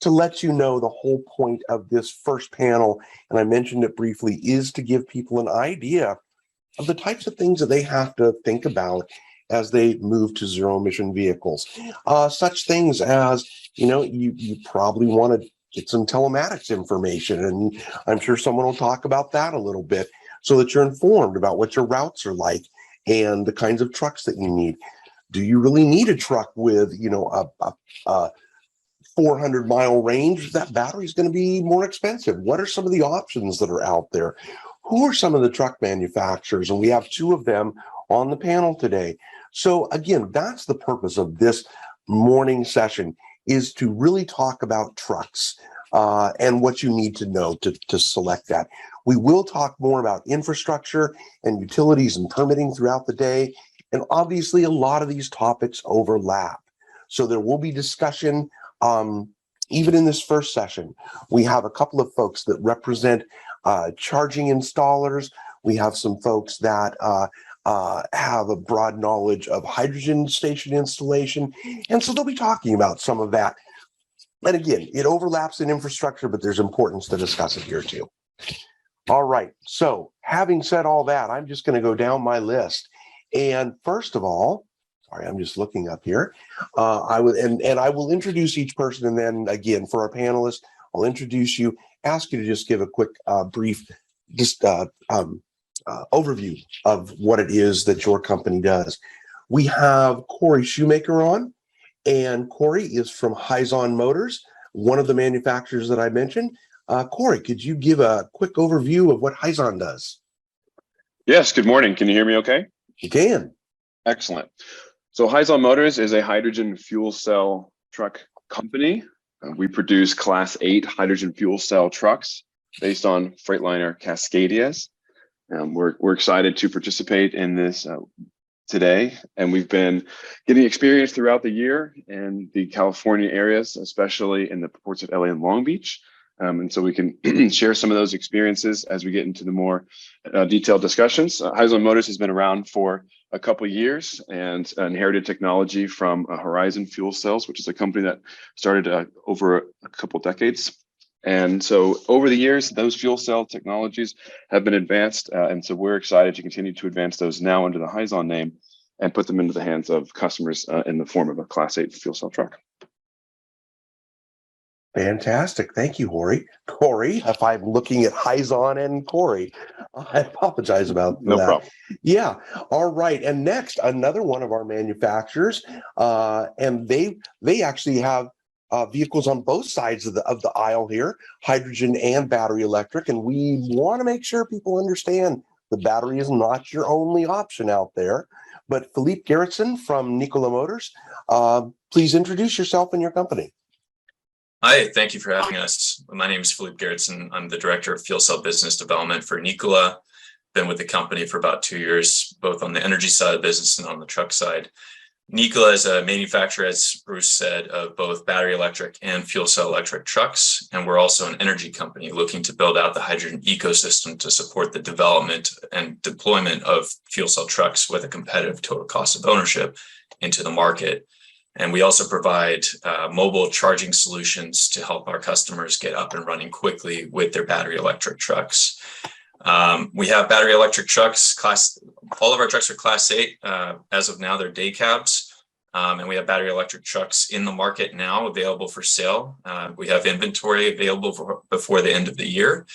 to let you know, the whole point of this first panel, and I mentioned it briefly, is to give people an idea of the types of things that they have to think about as they move to zero emission vehicles. Such things as, you probably want to get some telematics information, and I'm sure someone will talk about that a little bit so that you're informed about what your routes are like and the kinds of trucks that you need. Do you really need a truck with, a 400-mile range? That battery is going to be more expensive. What are some of the options that are out there? Who are some of the truck manufacturers? And we have two of them on the panel today. So again, that's the purpose of this morning session, is to really talk about trucks and what you need to know to select that. We will talk more about infrastructure and utilities and permitting throughout the day. And obviously, a lot of these topics overlap. So there will be discussion even in this first session. We have a couple of folks that represent charging installers. We have some folks that have a broad knowledge of hydrogen station installation. And so they'll be talking about some of that. And again, it overlaps in infrastructure, but there's importance to discuss it here too. All right. So having said all that, I'm just going to go down my list. And first of all, sorry, I'm just looking up here. I will introduce each person, and then again for our panelists, I'll introduce you, ask you to just give a quick, brief, overview of what it is that your company does. We have Corey Shoemaker on, and Corey is from Hyzon Motors, one of the manufacturers that I mentioned. Corey, could you give a quick overview of what Hyzon does? Yes, good morning. Can you hear me okay? You can. Excellent. So Hyzon Motors is a hydrogen fuel cell truck company. We produce Class 8 hydrogen fuel cell trucks based on Freightliner Cascadias. We're excited to participate in this today, and we've been getting experience throughout the year in the California areas, especially in the ports of LA and Long Beach. And so we can share some of those experiences as we get into the more detailed discussions. Hyzon Motors has been around for a couple of years and inherited technology from Horizon Fuel Cells, which is a company that started over a couple decades. And so over the years, those fuel cell technologies have been advanced. And so we're excited to continue to advance those now under the Hyzon name and put them into the hands of customers in the form of a Class 8 fuel cell truck. Fantastic. Thank you, Corey. Corey, if I'm looking at Hyzon and Corey, I apologize about that. No problem. Yeah. All right. And next, another one of our manufacturers, and they actually have vehicles on both sides of the aisle here, hydrogen and battery electric. And we want to make sure people understand the battery is not your only option out there. But Philippe Gerritsen from Nikola Motors, please introduce yourself and your company. Hi, thank you for having us. My name is Philippe Gerritsen. I'm the Director of Fuel Cell Business Development for Nikola. Been with the company for about 2 years, both on the energy side of the business and on the truck side. Nikola is a manufacturer, as Bruce said, of both battery electric and fuel cell electric trucks. And we're also an energy company looking to build out the hydrogen ecosystem to support the development and deployment of fuel cell trucks with a competitive total cost of ownership into the market. And we also provide mobile charging solutions to help our customers get up and running quickly with their battery electric trucks. We have battery electric trucks, all of our trucks are Class 8. As of now, they're day cabs. And we have battery electric trucks in the market now available for sale. We have inventory available before the end of the year.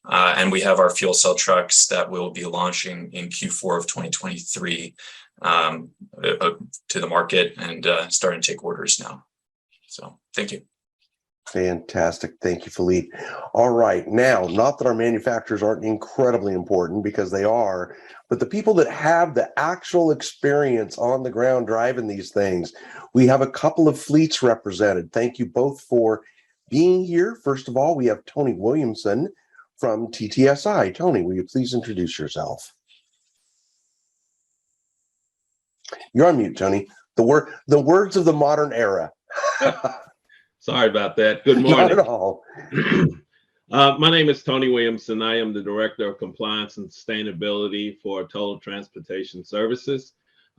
And we have our fuel cell trucks that will be launching in Q4 of 2023 to the market and starting to take orders now. So thank you. Fantastic. Thank you, Philippe. All right. Now, not that our manufacturers aren't incredibly important, because they are, but the people that have the actual experience on the ground driving these things, we have a couple of fleets represented. Thank you both for being here. First of all, we have Tony Williamson from TTSI. Tony, will you please introduce yourself? You're on mute, Tony. The words of the modern era. Sorry about that. Good morning. Not at all. My name is Tony Williamson. I am the Director of Compliance and Sustainability for Total Transportation Services.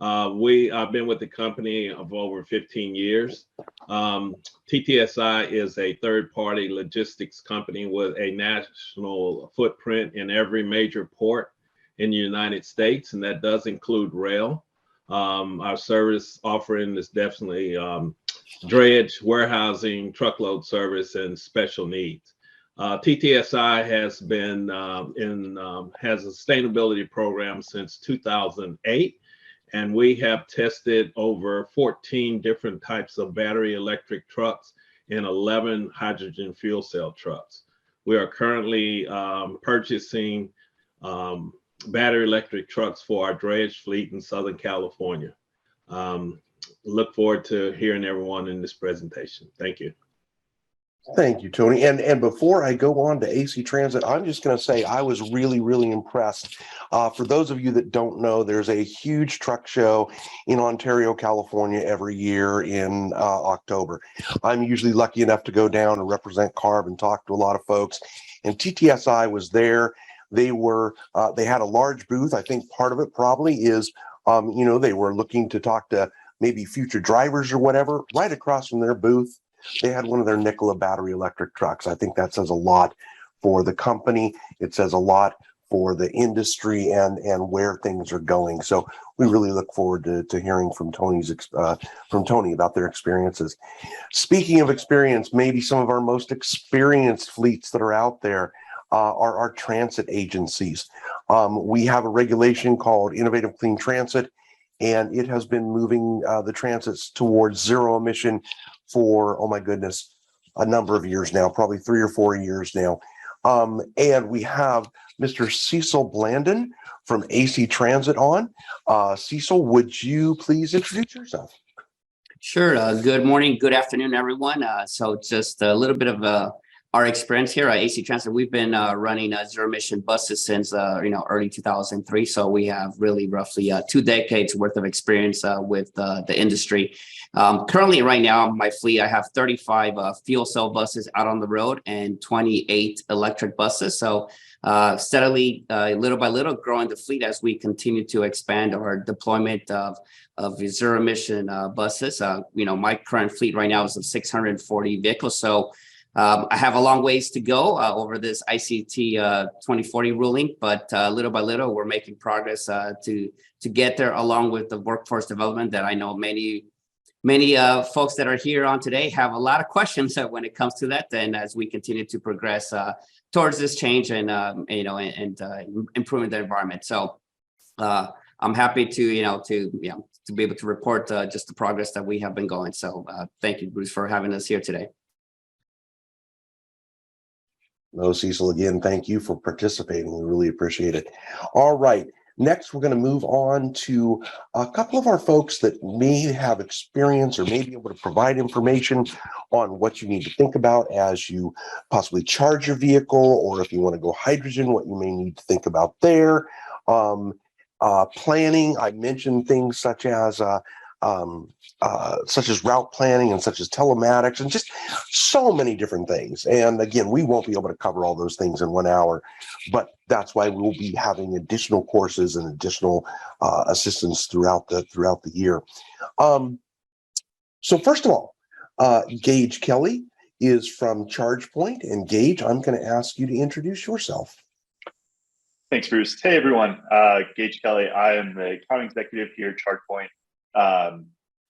I've been with the company of over 15 years. TTSI is a third-party logistics company with a national footprint in every major port in the United States, and that does include rail. Our service offering is definitely dredge, warehousing, truckload service, and special needs. TTSI has been has a sustainability program since 2008. And we have tested over 14 different types of battery electric trucks and 11 hydrogen fuel cell trucks. We are currently purchasing battery electric trucks for our dredge fleet in Southern California. Look forward to hearing everyone in this presentation. Thank you. Thank you, Tony. And before I go on to AC Transit, I'm just going to say I was really, really impressed. For those of you that don't know, there's a huge truck show in Ontario, California every year in October. I'm usually lucky enough to go down and represent CARB and talk to a lot of folks. And TTSI was there. They had a large booth. I think part of it probably is, they were looking to talk to maybe future drivers or whatever. Right across from their booth, they had one of their Nikola battery electric trucks. I think that says a lot for the company. It says a lot for the industry and where things are going. So we really look forward to hearing from Tony about their experiences. Speaking of experience, maybe some of our most experienced fleets that are out there are our transit agencies. We have a regulation called Innovative Clean Transit, and it has been moving the transits towards zero emission for, oh my goodness, a number of years now, probably 3 or 4 years now. And we have Mr. Cecil Blandon from AC Transit on. Cecil, would you please introduce yourself? Sure. Good morning, good afternoon, everyone. So just a little bit of our experience here at AC Transit. We've been running zero-emission buses since early 2003. So we have really roughly 2 decades worth of experience with the industry. Currently, right now, my fleet, I have 35 fuel cell buses out on the road and 28 electric buses. So steadily, little by little, growing the fleet as we continue to expand our deployment of zero-emission buses. My current fleet right now is of 640 vehicles. So I have a long ways to go over this ICT 2040 ruling, but little by little, we're making progress to get there, along with the workforce development that I know many folks that are here on today have a lot of questions when it comes to that. And as we continue to progress towards this change and improving the environment, so I'm happy to be able to report just the progress that we have been going. So thank you, Bruce, for having us here today. No, Cecil, again, thank you for participating. We really appreciate it. All right. Next, we're going to move on to a couple of our folks that may have experience or may be able to provide information on what you need to think about as you possibly charge your vehicle, or if you want to go hydrogen, what you may need to think about there. Planning, I mentioned things such as route planning and such as telematics and just so many different things. And again, we won't be able to cover all those things in 1 hour, but that's why we'll be having additional courses and additional assistance throughout the year. So first of all, Gage Kelly is from ChargePoint, and Gage, I'm going to ask you to introduce yourself. Thanks, Bruce. Hey, everyone. Gage Kelly. I am the account executive here at ChargePoint.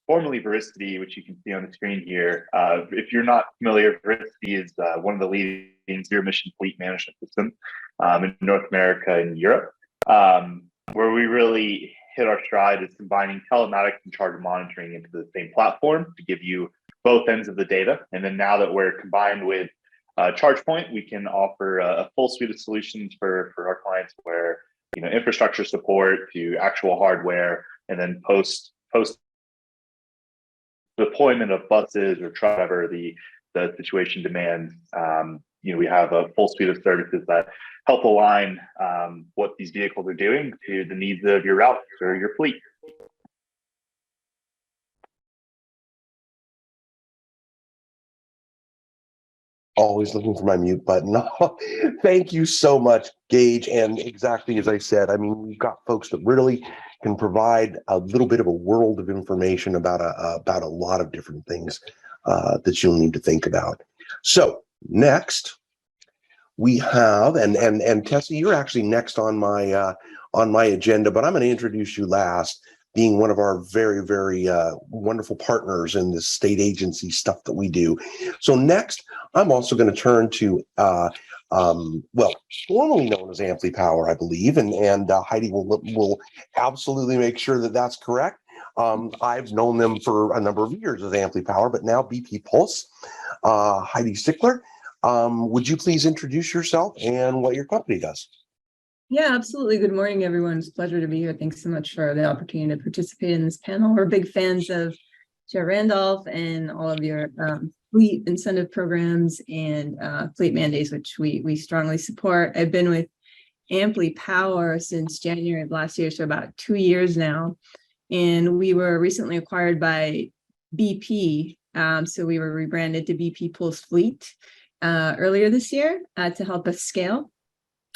Formerly Vericity, which you can see on the screen here. If you're not familiar, Vericity is one of the leading zero-emission fleet management systems in North America and Europe. Where we really hit our stride is combining telematics and charger monitoring into the same platform to give you both ends of the data. And then now that we're combined with ChargePoint, we can offer a full suite of solutions for our clients, where infrastructure support to actual hardware, and then post deployment of buses or truck, whatever the situation demands. We have a full suite of services that help align what these vehicles are doing to the needs of your route or your fleet. Always looking for my mute button. Thank you so much, Gage. And exactly as I said, I mean, we've got folks that really can provide a little bit of a world of information about a lot of different things that you'll need to think about. So next we have, and Tessie, you're actually next on my agenda, but I'm going to introduce you last, being one of our very, very wonderful partners in this state agency stuff that we do. So next, I'm also going to turn to, well, formerly known as Amply Power, I believe, and Heidi will absolutely make sure that that's correct. I've known them for a number of years as Amply Power, but now BP Pulse. Heidi Stickler, would you please introduce yourself and what your company does? Yeah, absolutely. Good morning, everyone. It's a pleasure to be here. Thanks so much for the opportunity to participate in this panel. We're big fans of Chair Randolph and all of your fleet incentive programs and fleet mandates, which we strongly support. I've been with Amply Power since January of last year, so about 2 years now. And we were recently acquired by BP. So we were rebranded to BP Pulse Fleet earlier this year to help us scale.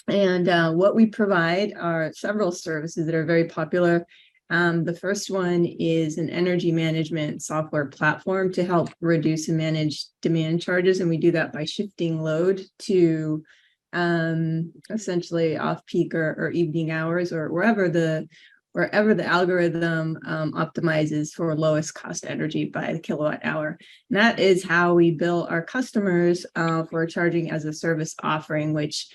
And what we provide are several services that are very popular. The first one is an energy management software platform to help reduce and manage demand charges. And we do that by shifting load to essentially off-peak or evening hours, or wherever the algorithm optimizes for lowest cost energy by the kilowatt hour. And that is how we bill our customers for charging as a service offering, which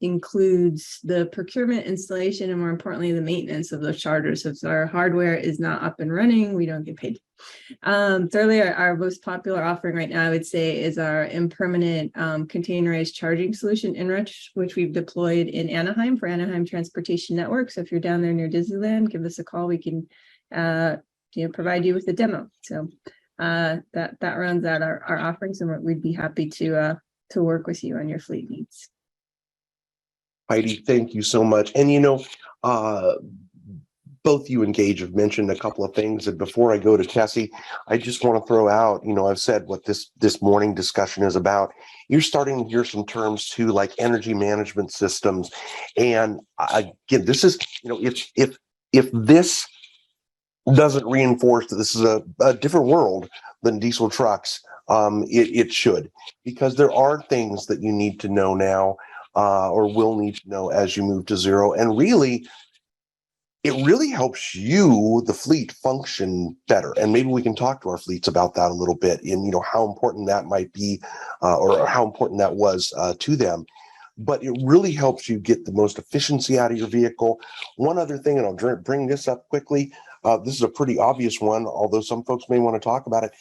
includes the procurement, installation, and more importantly, the maintenance of those chargers. So if our hardware is not up and running, we don't get paid. Thirdly, our most popular offering right now, I would say, is our impermanent containerized charging solution, Enrich, which we've deployed in Anaheim for Anaheim Transportation Network. So if you're down there near Disneyland, give us a call. We can provide you with a demo. So that rounds out our offerings, and we'd be happy to work with you on your fleet needs. Heidi, thank you so much. And both you and Gage have mentioned a couple of things. And before I go to Tessie, I just want to throw out, I've said what this morning discussion is about. You're starting to hear some terms too, like energy management systems. And again, this is, if this doesn't reinforce that this is a different world than diesel trucks, it should, because there are things that you need to know now or will need to know as you move to zero. And really, it really helps you, the fleet, function better. And maybe we can talk to our fleets about that a little bit, and how important that might be or how important that was to them. But it really helps you get the most efficiency out of your vehicle. One other thing, and I'll bring this up quickly. This is a pretty obvious one, although some folks may want to talk about it.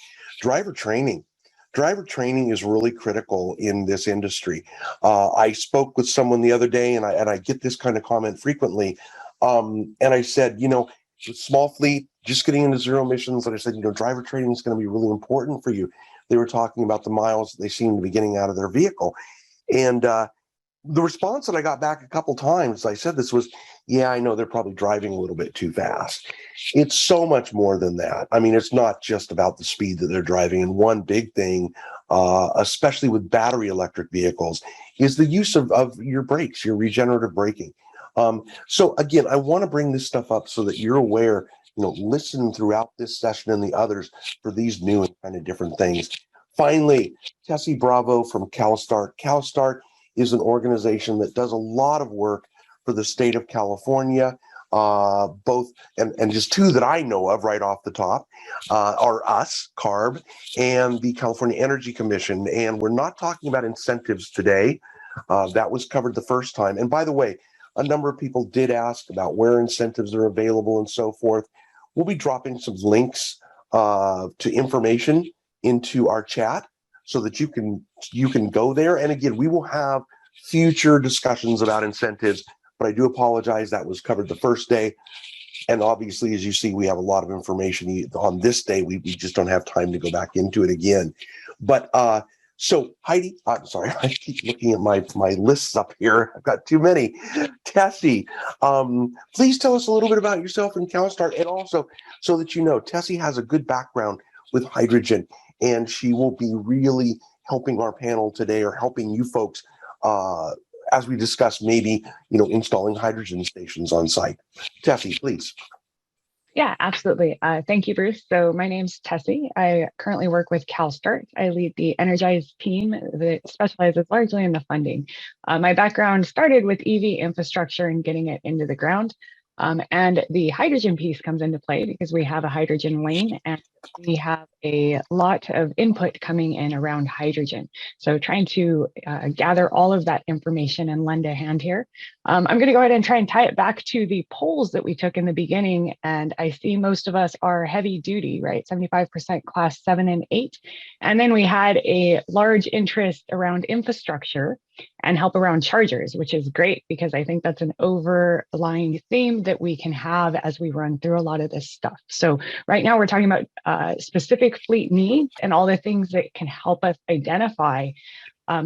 Driver training. Driver training is really critical in this industry. I spoke with someone the other day, and I get this kind of comment frequently. And I said, small fleet, just getting into zero emissions. And I said, driver training is going to be really important for you. They were talking about the miles they seem to be getting out of their vehicle. And the response that I got back a couple times, I said this was, yeah, I know they're probably driving a little bit too fast. It's so much more than that. I mean, it's not just about the speed that they're driving. And one big thing, especially with battery electric vehicles, is the use of your brakes, your regenerative braking. So again, I want to bring this stuff up so that you're aware, listen throughout this session and the others for these new and kind of different things. Finally, Tessie Bravo from CalStart. CalStart is an organization that does a lot of work for the state of California. Both, and just two that I know of right off the top are us, CARB, and the California Energy Commission. And we're not talking about incentives today. That was covered the first time. And by the way, a number of people did ask about where incentives are available and so forth. We'll be dropping some links to information into our chat so that you can go there. And again, we will have future discussions about incentives, but I do apologize, that was covered the first day. And obviously, as you see, we have a lot of information on this day. We just don't have time to go back into it again. But so Heidi, I'm sorry, I keep looking at my lists up here. I've got too many. Tessie, please tell us a little bit about yourself and CalStart, and also so that Tessie has a good background with hydrogen, and she will be really helping our panel today, or helping you folks as we discuss maybe, installing hydrogen stations on site. Tessie, please. Yeah, absolutely. Thank you, Bruce. So my name's Tessie. I currently work with CalSTART. I lead the Energize team that specializes largely in the funding. My background started with EV infrastructure and getting it into the ground. And the hydrogen piece comes into play because we have a hydrogen lane and we have a lot of input coming in around hydrogen. So trying to gather all of that information and lend a hand here. I'm going to go ahead and try and tie it back to the polls that we took in the beginning. And I see most of us are heavy duty, right? 75% class 7 and 8. And then we had a large interest around infrastructure and help around chargers, which is great because I think that's an overlying theme that we can have as we run through a lot of this stuff. So right now we're talking about specific fleet needs and all the things that can help us identify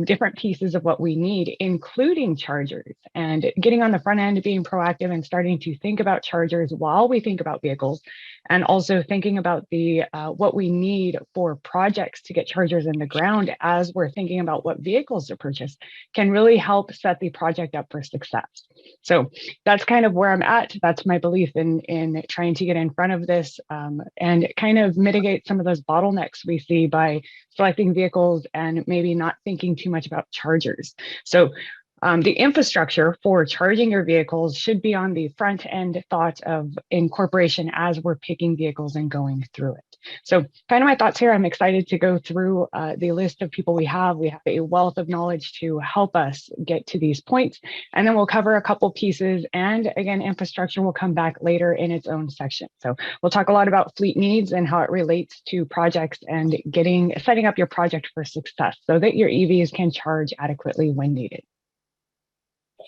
different pieces of what we need, including chargers, and getting on the front end, being proactive and starting to think about chargers while we think about vehicles, and also thinking about the what we need for projects to get chargers in the ground as we're thinking about what vehicles to purchase can really help set the project up for success. So that's kind of where I'm at. That's my belief in trying to get in front of this and kind of mitigate some of those bottlenecks we see by selecting vehicles and maybe not thinking too much about chargers. So the infrastructure for charging your vehicles should be on the front end thought of incorporation as we're picking vehicles and going through it. So kind of my thoughts here. I'm excited to go through the list of people we have. We have a wealth of knowledge to help us get to these points. And then we'll cover a couple pieces. And again, infrastructure will come back later in its own section. So we'll talk a lot about fleet needs and how it relates to projects and setting up your project for success so that your EVs can charge adequately when needed.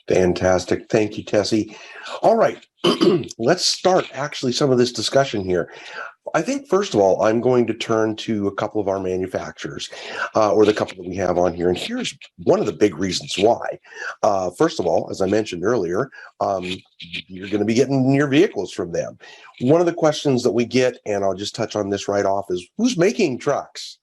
Fantastic. Thank you, Tessie. All right, let's start actually some of this discussion here. I think, first of all, I'm going to turn to a couple of our manufacturers, or the couple that we have on here. And here's one of the big reasons why. First of all, as I mentioned earlier, you're going to be getting your vehicles from them. One of the questions that we get, and I'll just touch on this right off, is who's making trucks?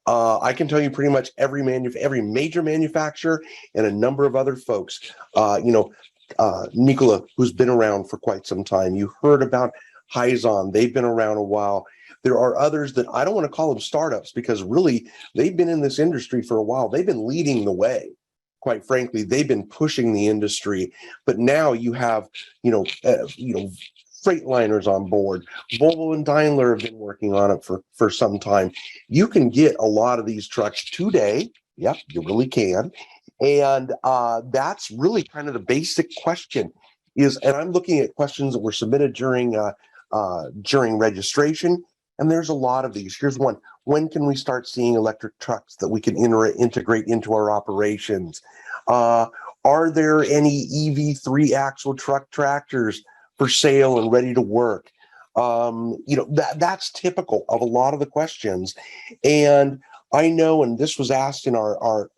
I can tell you pretty much every major manufacturer and a number of other folks. Nikola, who's been around for quite some time. You heard about Hyzon. They've been around a while. There are others that I don't want to call them startups because really they've been in this industry for a while. They've been leading the way. Quite frankly, they've been pushing the industry. But now you have, Freightliners on board. Volvo and Daimler have been working on it for some time. You can get a lot of these trucks today. Yep, you really can. And that's really kind of the basic question and I'm looking at questions that were submitted during registration, and there's a lot of these. Here's one. When can we start seeing electric trucks that we can integrate into our operations? Are there any EV 3-axle truck tractors for sale and ready to work? That's typical of a lot of the questions. And I know, and this was asked in our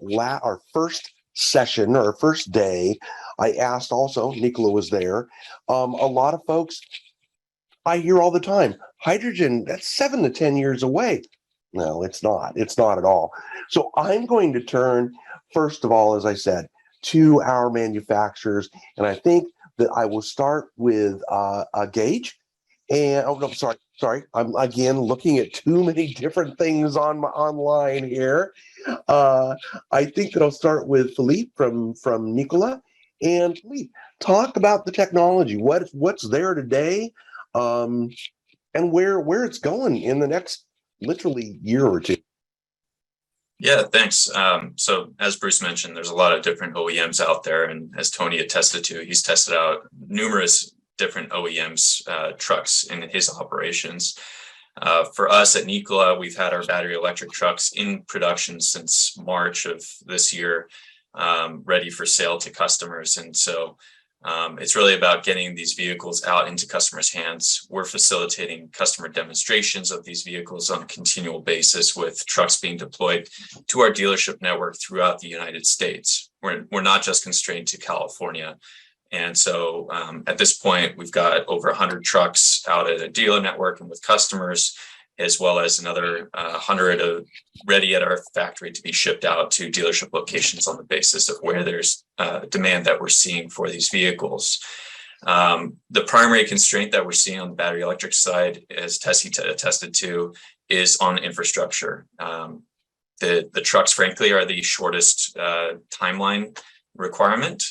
first session or first day, I asked also, Nikola was there, a lot of folks, I hear all the time, hydrogen, that's 7 to 10 years away. No, it's not. It's not at all. So I'm going to turn, first of all, as I said, to our manufacturers. And I think that I will start with Gage. And sorry. I'm again looking at too many different things online here. I think that I'll start with Philippe from Nikola. And Philippe, talk about the technology. What's there today, and where it's going in the next literally year or two. Yeah, thanks. So as Bruce mentioned, there's a lot of different OEMs out there. And as Tony attested to, he's tested out numerous different OEMs trucks in his operations. For us at Nikola, we've had our battery electric trucks in production since March of this year, ready for sale to customers. And so it's really about getting these vehicles out into customers' hands. We're facilitating customer demonstrations of these vehicles on a continual basis with trucks being deployed to our dealership network throughout the United States. We're not just constrained to California. And so at this point, we've got over 100 trucks out at a dealer network and with customers. as well as another 100 ready at our factory to be shipped out to dealership locations on the basis of where there's demand that we're seeing for these vehicles. The primary constraint that we're seeing on the battery electric side, as Tessie attested to, is on infrastructure. The trucks, frankly, are the shortest timeline requirement.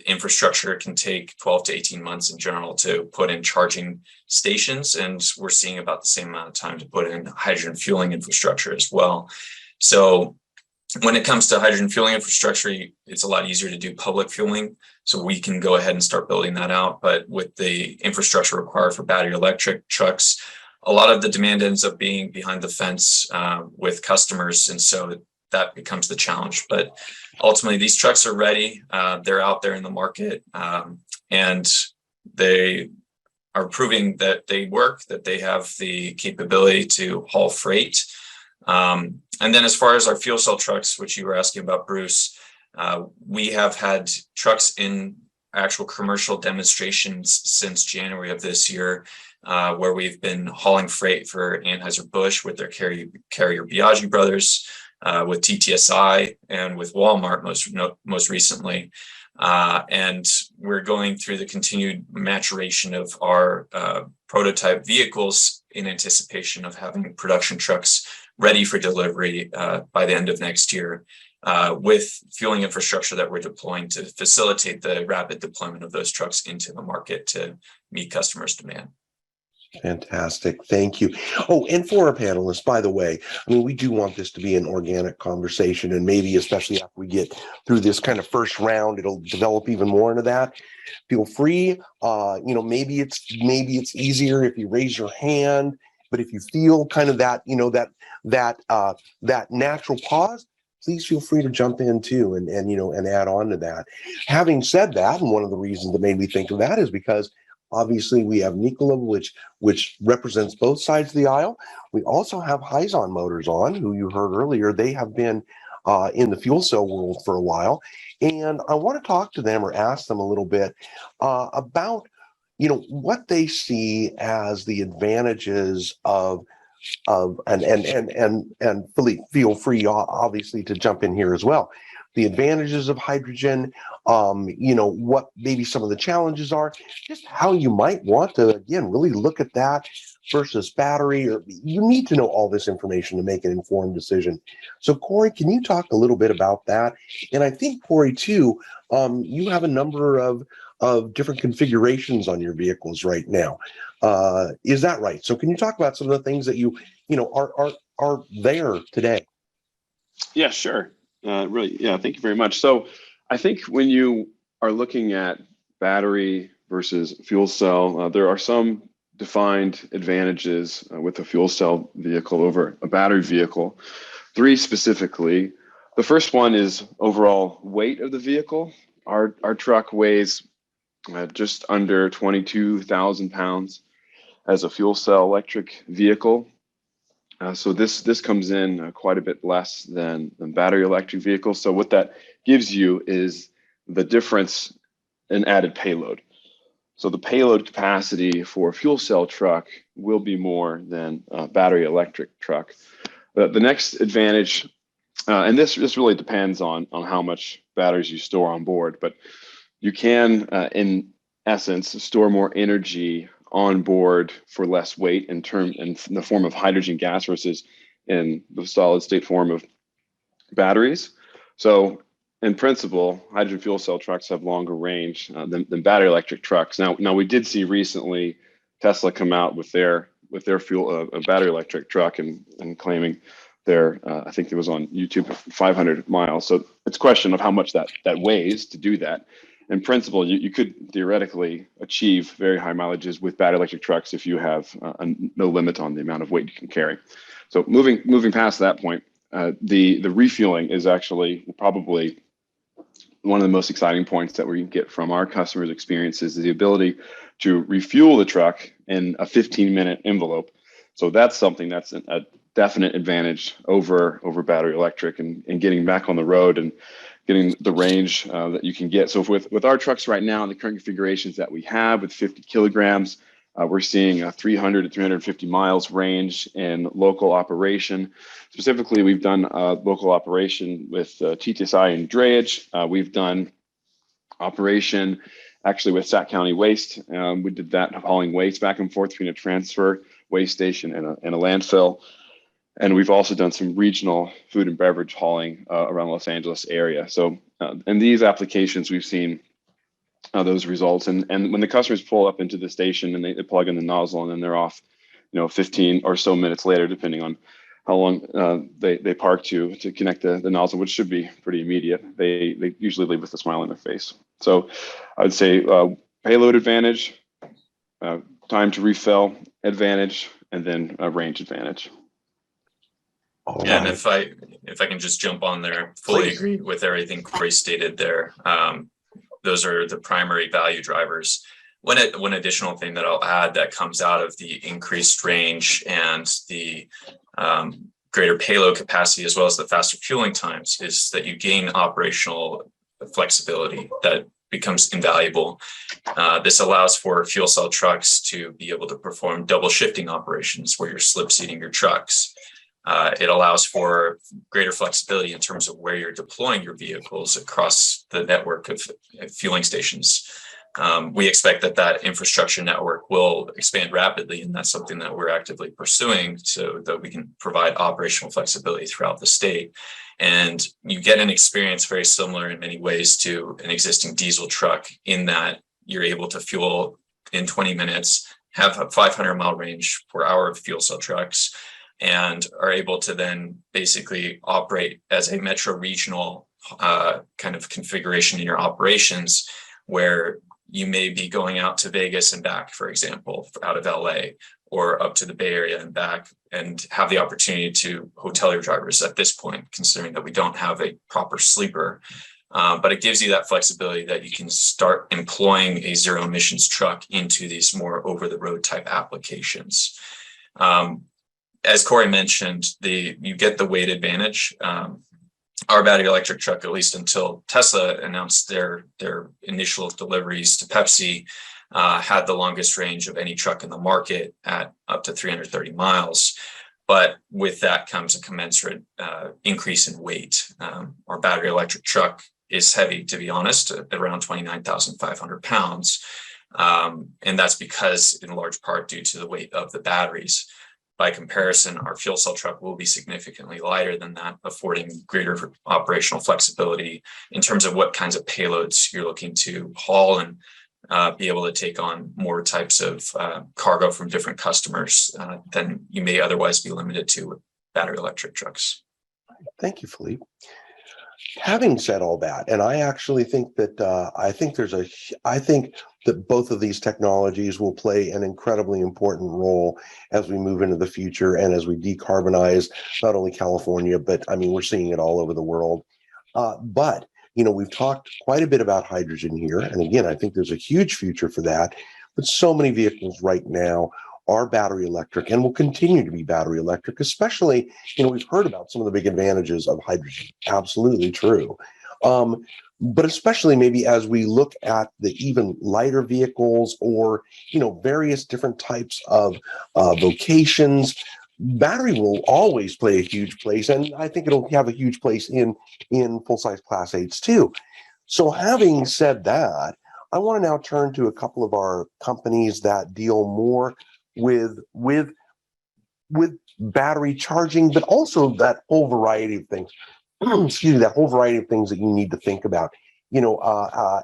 Infrastructure can take 12 to 18 months in general to put in charging stations, and we're seeing about the same amount of time to put in hydrogen fueling infrastructure as well. So when it comes to hydrogen fueling infrastructure, it's a lot easier to do public fueling, so we can go ahead and start building that out. But with the infrastructure required for battery electric trucks, a lot of the demand ends up being behind the fence with customers, and so that becomes the challenge. But ultimately, these trucks are ready. They're out there in the market, and they are proving that they work, that they have the capability to haul freight. And then as far as our fuel cell trucks, which you were asking about, Bruce, we have had trucks in actual commercial demonstrations since January of this year, where we've been hauling freight for Anheuser-Busch with their carrier Biagi Brothers, with TTSI, and with Walmart most recently. And we're going through the continued maturation of our prototype vehicles in anticipation of having production trucks ready for delivery by the end of next year, with fueling infrastructure that we're deploying to facilitate the rapid deployment of those trucks into the market to meet customers' demand. Fantastic. Thank you. Oh, and for our panelists, by the way, I mean, we do want this to be an organic conversation, and maybe especially after we get through this kind of first round, it'll develop even more into that. Feel free. Maybe it's easier if you raise your hand, but if you feel kind of that, that natural pause, please feel free to jump in too and add on to that. Having said that, and one of the reasons that made me think of that is because obviously we have Nikola, which represents both sides of the aisle. We also have Hyzon Motors on, who you heard earlier. They have been in the fuel cell world for a while. And I want to talk to them or ask them a little bit about, what they see as the advantages of and Philippe, feel free obviously to jump in here as well. The advantages of hydrogen, what maybe some of the challenges are, just how you might want to, again, really look at that versus battery. Or you need to know all this information to make an informed decision. So Corey, can you talk a little bit about that? And I think, Corey, too, you have a number of different configurations on your vehicles right now. Is that right? So can you talk about some of the things that are there today? Yeah, sure. Really, yeah, thank you very much. So I think when you are looking at battery versus fuel cell, there are some defined advantages with a fuel cell vehicle over a battery vehicle. 3 specifically. The first one is overall weight of the vehicle. Our truck weighs just under 22,000 pounds as a fuel cell electric vehicle. So this comes in quite a bit less than battery electric vehicles. So what that gives you is the difference in added payload. So the payload capacity for a fuel cell truck will be more than a battery electric truck. The next advantage, and this really depends on how much batteries you store on board, but you can, in essence, store more energy on board for less weight in the form of hydrogen gas versus in the solid state form of batteries. So in principle, hydrogen fuel cell trucks have longer range than battery electric trucks. Now we did see recently Tesla come out with their fuel a battery electric truck and claiming their I think it was on YouTube 500 miles. So it's a question of how much that weighs to do that. In principle, you could theoretically achieve very high mileages with battery electric trucks if you have no limit on the amount of weight you can carry. So moving past that point, the refueling is actually probably one of the most exciting points that we get from our customers' experiences, is the ability to refuel the truck in a 15-minute envelope. So that's something that's a definite advantage over battery electric and getting back on the road and getting the range that you can get. So with our trucks right now, the current configurations that we have with 50 kilograms, We're seeing 300 to 350 miles range in local operation. Specifically, we've done local operation with TTSI and drayage. We've done operation actually with Sac County Waste. We did that hauling waste back and forth between a transfer waste station and a landfill. And we've also done some regional food and beverage hauling around Los Angeles area. So in these applications, we've seen those results. And when the customers pull up into the station and they plug in the nozzle and then they're off, 15 or so minutes later, depending on how long they park to connect the nozzle, which should be pretty immediate. They usually leave with a smile on their face. So I would say payload advantage, time to refill advantage, and then range advantage. Yeah, and if I can just jump on there, fully agree with everything Corey stated there. Those are the primary value drivers. One additional thing that I'll add that comes out of the increased range and the greater payload capacity, as well as the faster fueling times, is that you gain operational flexibility that becomes invaluable. This allows for fuel cell trucks to be able to perform double shifting operations where you're slip seating your trucks. It allows for greater flexibility in terms of where you're deploying your vehicles across the network of fueling stations. We expect that infrastructure network will expand rapidly, and that's something that we're actively pursuing so that we can provide operational flexibility throughout the state. And you get an experience very similar in many ways to an existing diesel truck, in that you're able to fuel in 20 minutes, have a 500-mile range for our fuel cell trucks, and are able to then basically operate as a metro regional kind of configuration in your operations, where you may be going out to Vegas and back, for example, out of LA, or up to the Bay Area and back, and have the opportunity to hotel your drivers at this point, considering that we don't have a proper sleeper. But it gives you that flexibility that you can start employing a zero emissions truck into these more over the road type applications. As Corey mentioned, you get the weight advantage. Our battery electric truck, at least until Tesla announced their initial deliveries to Pepsi, had the longest range of any truck in the market at up to 330 miles. But with that comes a commensurate increase in weight. Our battery electric truck is heavy, to be honest, at around 29,500 pounds. And that's because, in large part, due to the weight of the batteries. By comparison, our fuel cell truck will be significantly lighter than that, affording greater operational flexibility in terms of what kinds of payloads you're looking to haul, and be able to take on more types of cargo from different customers than you may otherwise be limited to with battery electric trucks. Thank you, Philippe. Having said all that, and I actually think that I think that both of these technologies will play an incredibly important role as we move into the future and as we decarbonize not only California, but I mean, we're seeing it all over the world. But we've talked quite a bit about hydrogen here, and again, I think there's a huge future for that. But so many vehicles right now are battery electric and will continue to be battery electric, especially, we've heard about some of the big advantages of hydrogen. Absolutely true. But especially maybe as we look at the even lighter vehicles, or, various different types of vocations, battery will always play a huge place. And I think it'll have a huge place in full-size Class 8s too. So having said that, I want to now turn to a couple of our companies that deal more with battery charging, but also that whole variety of things. Excuse me, that whole variety of things that you need to think about.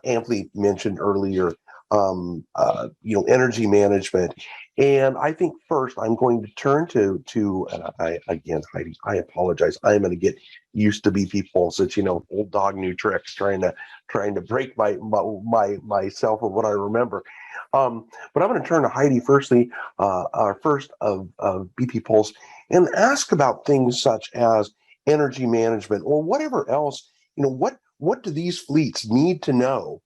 Anthony mentioned earlier, energy management. And I think first I'm going to turn to Heidi, I apologize. I'm going to get used to BP Pulse. Old dog, new tricks, trying to break myself of what I remember. But I'm going to turn to Heidi firstly, our first of BP Pulse, and ask about things such as energy management, or whatever else. What do these fleets need to know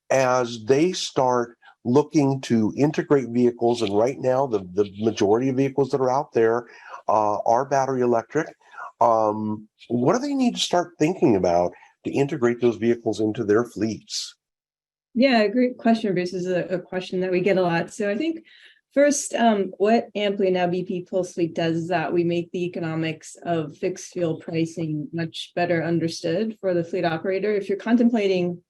as they start looking to integrate vehicles? And right now, the majority of vehicles that are out there are battery electric. What do they need to start thinking about to integrate those vehicles into their fleets? Yeah, great question, Bruce. This is a question that we get a lot. So I think First, what Amply, now BP Pulse Fleet, does is that we make the economics of fixed fuel pricing much better understood for the fleet operator. If you're contemplating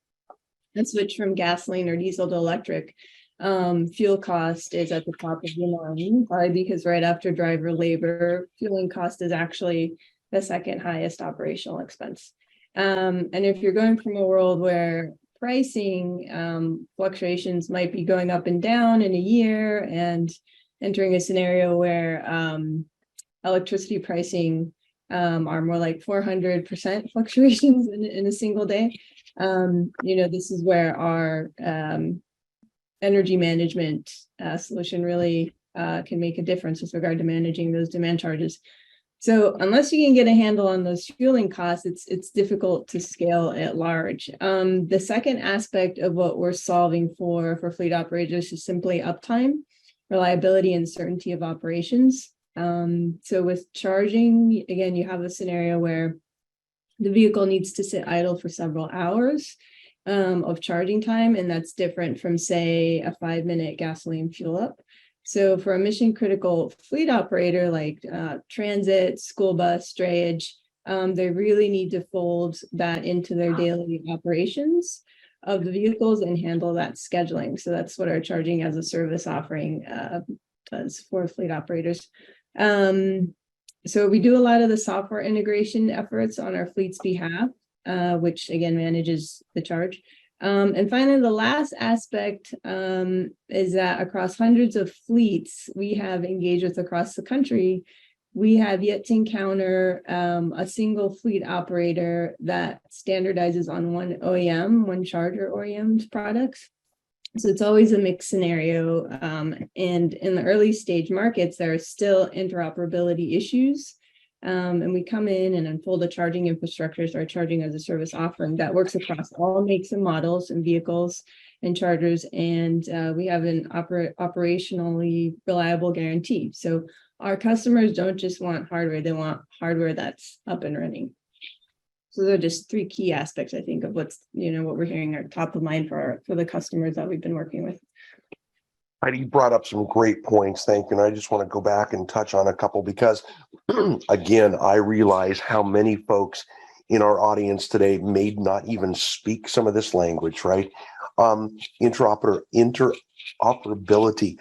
a switch from gasoline or diesel to electric, fuel cost is at the top of your line, probably because right after driver labor, fueling cost is actually the second highest operational expense. And if you're going from a world where pricing fluctuations might be going up and down in a year and entering a scenario where electricity pricing are more like 400% fluctuations in a single day, this is where our energy management solution really can make a difference with regard to managing those demand charges. So unless you can get a handle on those fueling costs, it's difficult to scale at large. The second aspect of what we're solving for fleet operators is simply uptime, reliability, and certainty of operations. So with charging, again, you have a scenario where the vehicle needs to sit idle for several hours of charging time, and that's different from, say, a 5-minute gasoline fuel up. So for a mission critical fleet operator like transit, school bus, drayage, they really need to fold that into their daily operations of the vehicles and handle that scheduling. So that's what our charging as a service offering does for fleet operators. So we do a lot of the software integration efforts on our fleet's behalf, which again manages the charge. And finally, the last aspect is that across hundreds of fleets we have engaged with across the country, we have yet to encounter a single fleet operator that standardizes on one OEM, one charger OEM's products. So it's always a mixed scenario. And in the early stage markets, there are still interoperability issues. And we come in and unfold a charging infrastructure, so our charging as a service offering that works across all makes and models and vehicles and chargers. And we have an operationally reliable guarantee. So our customers don't just want hardware, they want hardware that's up and running. So they're just three key aspects, I think, of what we're hearing are top of mind for the customers that we've been working with. Heidi, you brought up some great points. Thank you. And I just want to go back and touch on a couple because, again, I realize how many folks in our audience today may not even speak some of this language, right? Interoperability,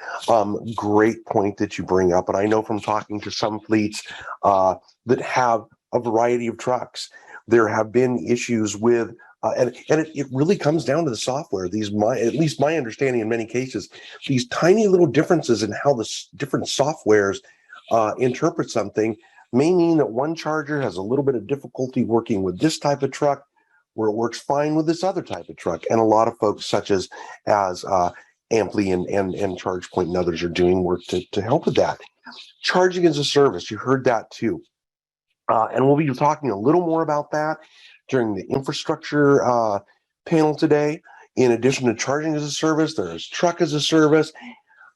great point that you bring up. And I know from talking to some fleets that have a variety of trucks, there have been issues with and it really comes down to the software. At least my understanding in many cases, these tiny little differences in how the different softwares interpret something may mean that one charger has a little bit of difficulty working with this type of truck where it works fine with this other type of truck. And a lot of folks such as Amply and ChargePoint and others are doing work to help with that. Charging as a service, you heard that too. And we'll be talking a little more about that during the infrastructure panel today. In addition to charging as a service, there's truck as a service.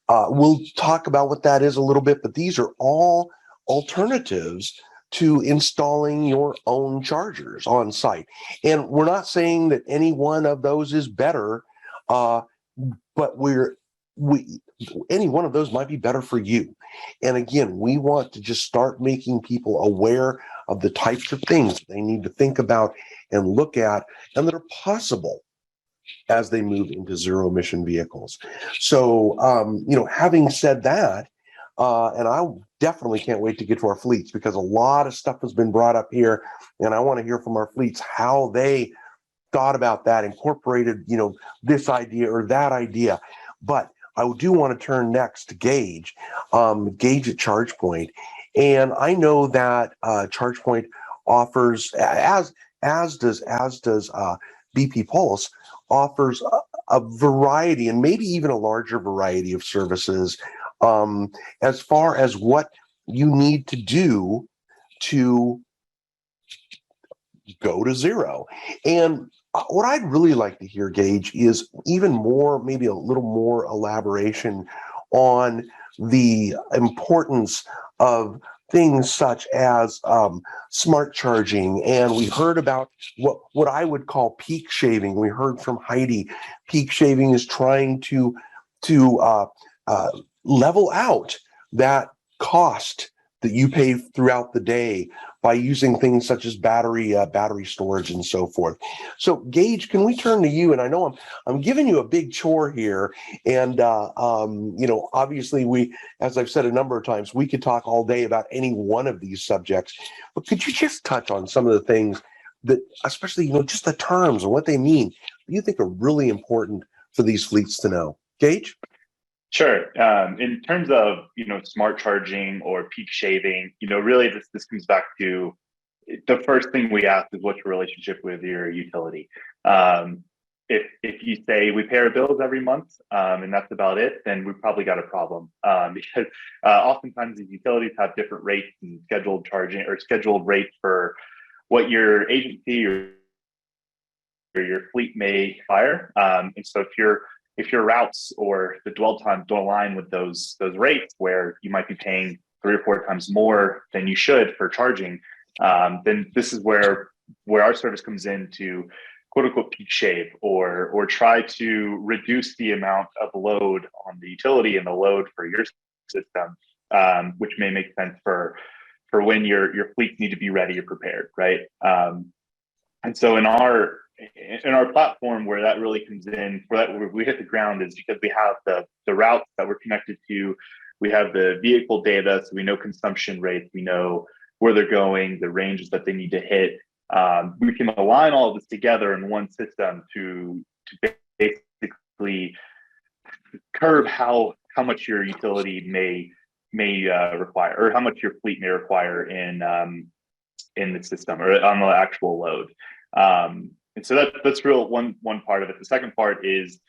We'll talk about what that is a little bit, but these are all alternatives to installing your own chargers on site. And we're not saying that any one of those is better, but any one of those might be better for you. And again, we want to just start making people aware of the types of things they need to think about and look at and that are possible as they move into zero emission vehicles. So, having said that, and I definitely can't wait to get to our fleets because a lot of stuff has been brought up here and I want to hear from our fleets how they thought about that, incorporated, this idea or that idea. But I do want to turn next to Gage at ChargePoint. And I know that ChargePoint offers, as does BP Pulse, offers a variety and maybe even a larger variety of services as far as what you need to do to go to zero. And what I'd really like to hear, Gage, is even more, maybe a little more elaboration on the importance of things such as smart charging. And we heard about what I would call peak shaving. We heard from Heidi, peak shaving is trying to level out that cost that you pay throughout the day by using things such as battery storage and so forth. So Gage, can we turn to you? And I know I'm giving you a big chore here, and obviously as I've said a number of times, we could talk all day about any one of these subjects, but could you just touch on some of the things that, especially just the terms and what they mean, you think are really important for these fleets to know? Gage? Sure. In terms of smart charging or peak shaving, really this comes back to the first thing we ask is what's your relationship with your utility. If you say we pay our bills every month and that's about it, then we've probably got a problem, because oftentimes these utilities have different rates and scheduled charging or scheduled rates for what your agency or your fleet may require. And so if your routes or the dwell time don't align with those rates, where you might be paying 3 or 4 times more than you should for charging, then this is where our service comes in to quote unquote peak shave or try to reduce the amount of load on the utility and the load for your system, which may make sense for when your fleets need to be ready or prepared, right? And so in our platform, where that really comes in, where we hit the ground, is because we have the routes that we're connected to, we have the vehicle data, so we know consumption rates, we know where they're going, the ranges that they need to hit. We can align all of this together in one system to basically curb how much your utility may require, or how much your fleet may require in the system or on the actual load. And so that's real one part of it. The second part is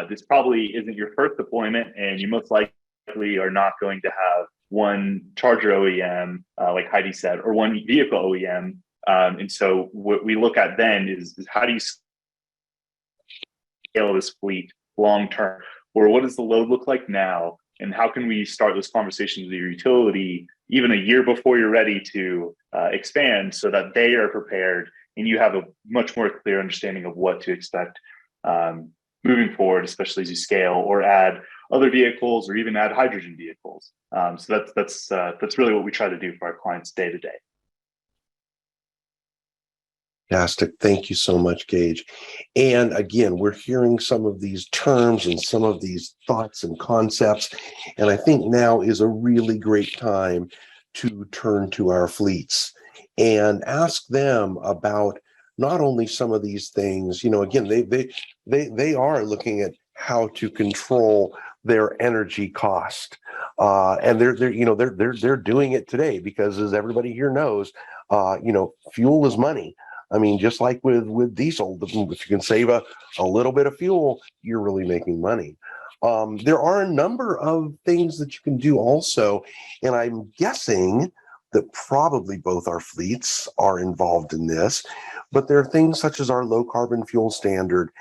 this probably isn't your first deployment, and you most likely are not going to have one charger OEM, like Heidi said, or one vehicle OEM. And so what we look at then is how do you scale this fleet long term, or what does the load look like now, and how can we start those conversations with your utility even a year before you're ready to expand, so that they are prepared and you have a much more clear understanding of what to expect moving forward, especially as you scale or add other vehicles or even add hydrogen vehicles. So that's really what we try to do for our clients day to day. Fantastic. Thank you so much, Gage. And again, we're hearing some of these terms and some of these thoughts and concepts. And I think now is a really great time to turn to our fleets and ask them about not only some of these things, again, they are looking at how to control their energy cost. And they're doing it today, because as everybody here knows, fuel is money. I mean, just like with diesel, if you can save a little bit of fuel, you're really making money. There are a number of things that you can do also, and I'm guessing that probably both our fleets are involved in this, but there are things such as our low carbon fuel standard,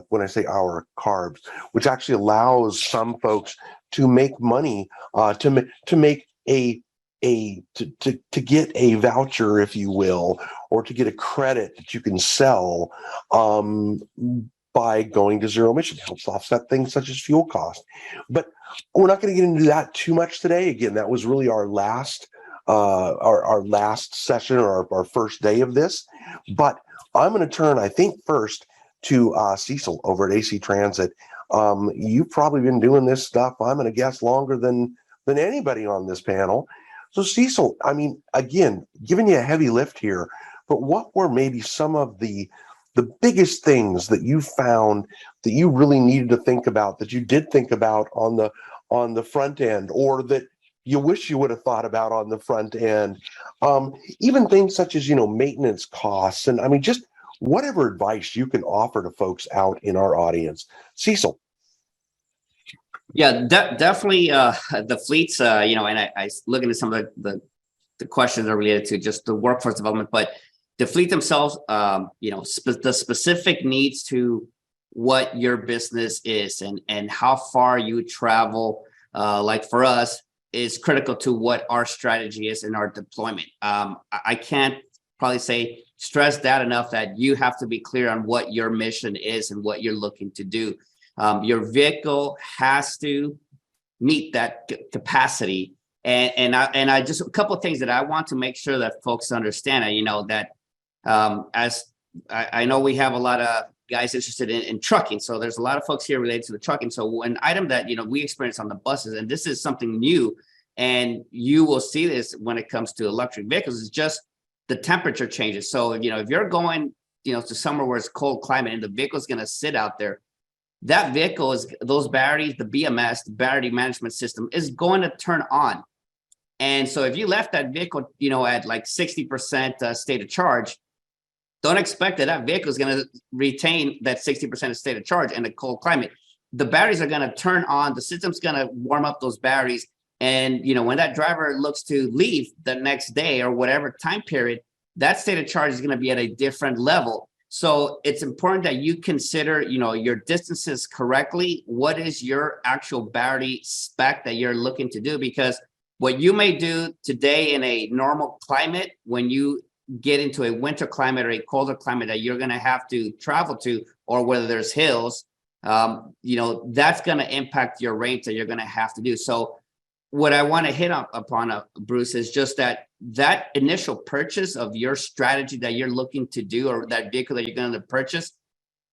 when I say our CARB, which actually allows some folks to make money, to get a voucher, if you will, or to get a credit that you can sell by going to zero emission. It helps offset things such as fuel cost. But we're not going to get into that too much today. Again, that was really our last session, or our first day of this. But I'm going to turn, I think, first to Cecil over at AC Transit. You've probably been doing this stuff, I'm going to guess, longer than anybody on this panel. So Cecil, I mean, again, giving you a heavy lift here, but what were maybe some of the biggest things that you found that you really needed to think about, that you did think about on the front end, or that you wish you would have thought about on the front end? Even things such as, maintenance costs, and I mean, just whatever advice you can offer to folks out in our audience. Cecil. Yeah, definitely the fleets, and I look into some of the questions are related to just the workforce development, but the fleet themselves, the specific needs to what your business is and how far you travel, like for us, is critical to what our strategy is in our deployment. I can't probably stress that enough, that you have to be clear on what your mission is and what you're looking to do. Your vehicle has to meet that capacity. And I just a couple of things that I want to make sure that folks understand, that as I know we have a lot of guys interested in trucking. So there's a lot of folks here related to the trucking. So an item that, we experience on the buses, and this is something new, and you will see this when it comes to electric vehicles, is just the temperature changes. So, if you're going, to somewhere where it's cold climate and the vehicle is going to sit out there, that vehicle is, those batteries, the BMS, the battery management system, is going to turn on. And so if you left that vehicle, at like 60% state of charge, don't expect that vehicle is going to retain that 60% state of charge in a cold climate. The batteries are going to turn on, the system's going to warm up those batteries. And, when that driver looks to leave the next day or whatever time period, that state of charge is going to be at a different level. So it's important that you consider, your distances correctly. What is your actual battery spec that you're looking to do? Because what you may do today in a normal climate, when you get into a winter climate or a colder climate that you're going to have to travel to, or whether there's hills, that's going to impact your range that you're going to have to do. So what I want to hit upon, Bruce, is just that initial purchase of your strategy that you're looking to do, or that vehicle that you're going to purchase,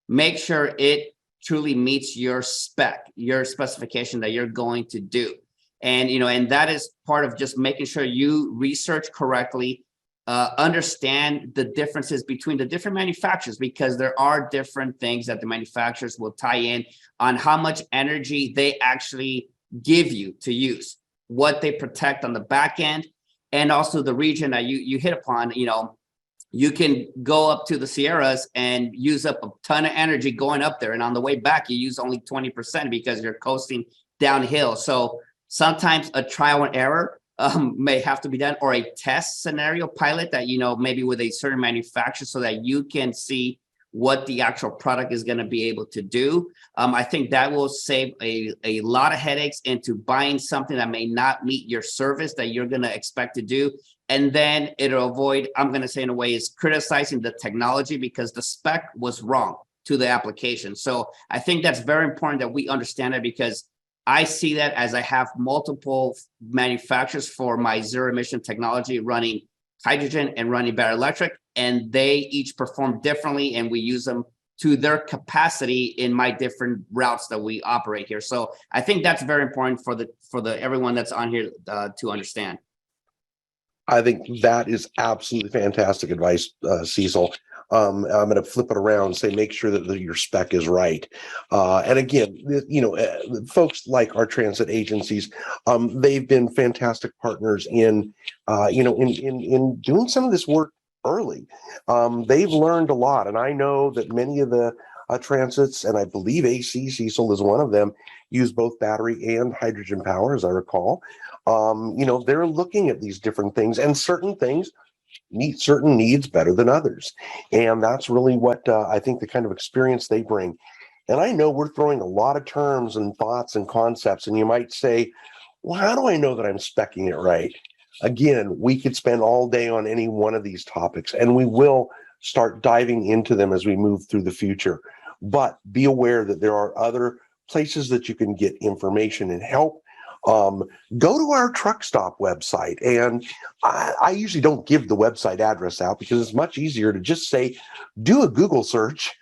make sure it truly meets your spec, your specification that you're going to do. And, and that is part of just making sure you research correctly, understand the differences between the different manufacturers, because there are different things that the manufacturers will tie in on how much energy they actually give you to use, what they protect on the back end, and also the region that you hit upon. You can go up to the Sierras and use up a ton of energy going up there, and on the way back you use only 20% because you're coasting downhill. So sometimes a trial and error may have to be done, or a test scenario pilot that, maybe with a certain manufacturer, so that you can see what the actual product is going to be able to do. I think that will save a lot of headaches into buying something that may not meet your service that you're going to expect to do. And then it'll avoid, I'm going to say in a way, is criticizing the technology because the spec was wrong to the application. So I think that's very important that we understand it, because I see that as I have multiple manufacturers for my zero emission technology running hydrogen and running battery electric, and they each perform differently, and we use them to their capacity in my different routes that we operate here. So I think that's very important for the everyone that's on here to understand. I think that is absolutely fantastic advice, Cecil. I'm going to flip it around and say, make sure that your spec is right. And again, folks like our transit agencies, they've been fantastic partners in doing some of this work early. They've learned a lot. And I know that many of the transits, and I believe AC, Cecil is one of them, use both battery and hydrogen power, as I recall. They're looking at these different things, and certain things meet certain needs better than others. And that's really what I think the kind of experience they bring. And I know we're throwing a lot of terms and thoughts and concepts, and you might say, well, how do I know that I'm speccing it right? Again, we could spend all day on any one of these topics, and we will start diving into them as we move through the future. But be aware that there are other places that you can get information and help. Go to our truck stop website, and I usually don't give the website address out because it's much easier to just say, do a Google search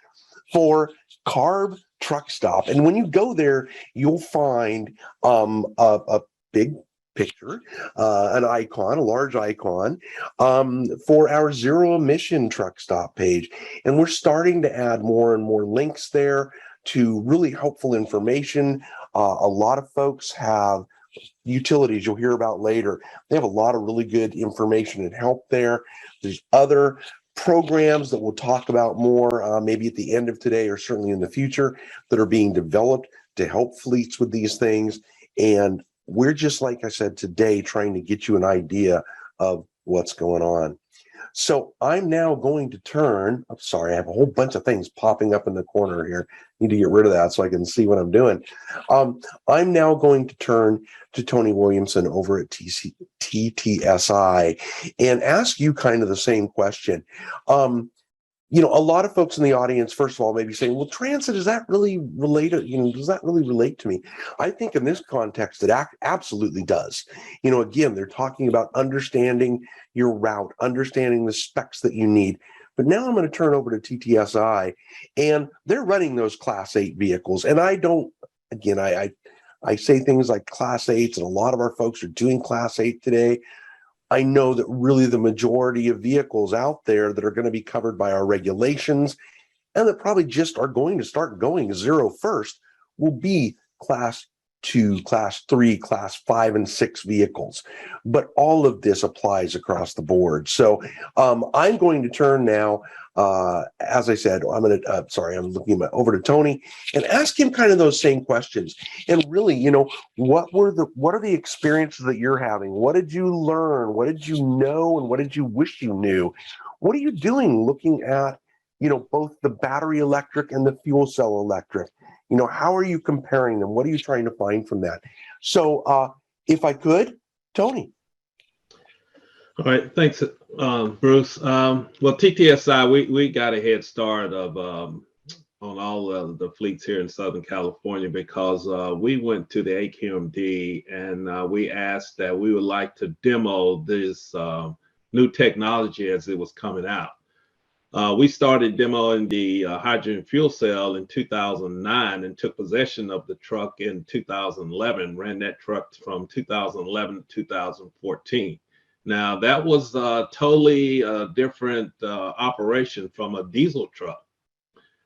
for CARB truck stop. And when you go there, you'll find a big picture, an icon, a large icon for our zero emission truck stop page. And we're starting to add more and more links there to really helpful information. A lot of folks have utilities you'll hear about later. They have a lot of really good information and help there. There's other programs that we'll talk about more maybe at the end of today, or certainly in the future, that are being developed to help fleets with these things. And we're just, like I said today, trying to get you an idea of what's going on. So I'm now going to turn, I'm sorry, I have a whole bunch of things popping up in the corner here. Need to get rid of that so I can see what I'm doing. I'm now going to turn to Tony Williamson over at TTSI and ask you kind of the same question. you know, a lot of folks in the audience, first of all, may be saying, well, transit, is that really related? You know, does that really relate to me? I think in this context, it absolutely does. You know, again, they're talking about understanding your route, understanding the specs that you need. But now I'm going to turn over to TTSI, and they're running those Class 8 vehicles. And I don't, again, I say things like Class 8s, and a lot of our folks are doing Class 8 today. I know that really the majority of vehicles out there that are going to be covered by our regulations and that probably just are going to start going zero first will be Class 2, Class 3, Class 5, and 6 vehicles. But all of this applies across the board. So I'm going to turn now, as I said, I'm looking over to Tony and ask him kind of those same questions. And really, you know, what are the experiences that you're having? What did you learn? What did you know? And what did you wish you knew? What are you doing looking at, you know, both the battery electric and the fuel cell electric? You know, how are you comparing them? What are you trying to find from that? So if I could, Tony. All right, thanks, Bruce. Well, TTSI, we got a head start of on all of the fleets here in Southern California because we went to the AQMD and we asked that we would like to demo this new technology as it was coming out. We started demoing the hydrogen fuel cell in 2009 and took possession of the truck in 2011, ran that truck from 2011 to 2014. Now, that was a totally different operation from a diesel truck.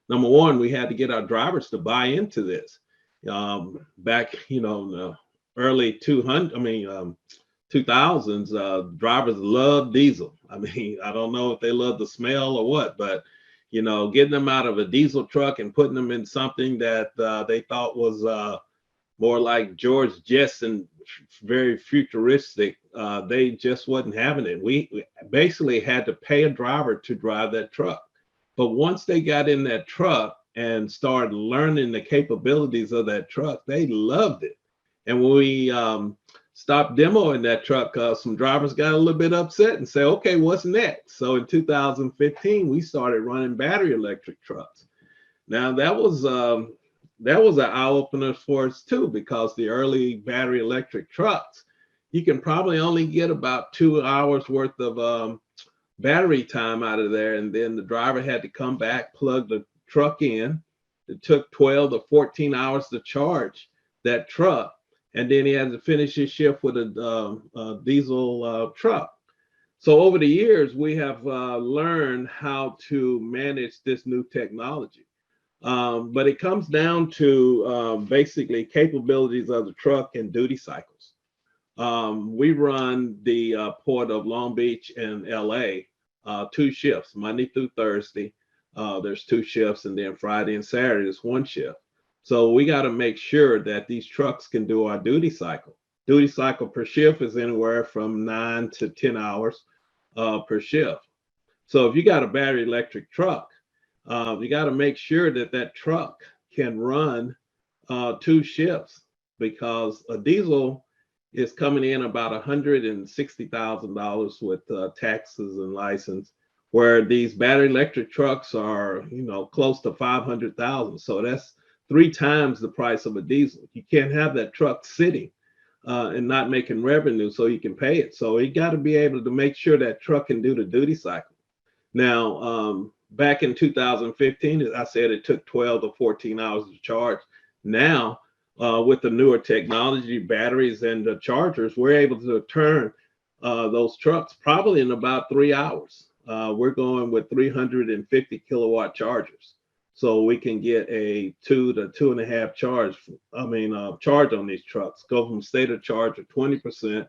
Number one, we had to get our drivers to buy into this. Back, you know, in the early 2000s, drivers loved diesel. I mean, I don't know if they love the smell or what, but, you know, getting them out of a diesel truck and putting them in something that they thought was more like George Jetson, very futuristic, they just wasn't having it. We basically had to pay a driver to drive that truck. But once they got in that truck and started learning the capabilities of that truck, they loved it. And when we stopped demoing that truck, some drivers got a little bit upset and said, okay, what's next? So in 2015, we started running battery electric trucks. Now that was an eye opener for us too, because the early battery electric trucks, you can probably only get about 2 hours worth of battery time out of there. And then the driver had to come back, plug the truck in. It took 12 to 14 hours to charge that truck. And then he had to finish his shift with a diesel truck. So over the years, we have learned how to manage this new technology. But it comes down to basically capabilities of the truck and duty cycles. We run the Port of Long Beach and LA 2 shifts, Monday through Thursday. There's 2 shifts, and then Friday and Saturday is 1 shift. So we got to make sure that these trucks can do our duty cycle. Duty cycle per shift is anywhere from 9 to 10 hours per shift. So if you got a battery electric truck, you got to make sure that that truck can run 2 shifts, because a diesel is coming in about $160,000 with taxes and license, where these battery electric trucks are, you know, close to $500,000. So that's 3 times the price of a diesel. You can't have that truck sitting and not making revenue so you can pay it. So you got to be able to make sure that truck can do the duty cycle. Now, back in 2015, as I said, it took 12 to 14 hours to charge. Now, with the newer technology, batteries and the chargers, we're able to turn those trucks probably in about 3 hours. We're going with 350 kilowatt chargers. So we can get a 2 to 2.5 charge on these trucks, go from state of charge of 20%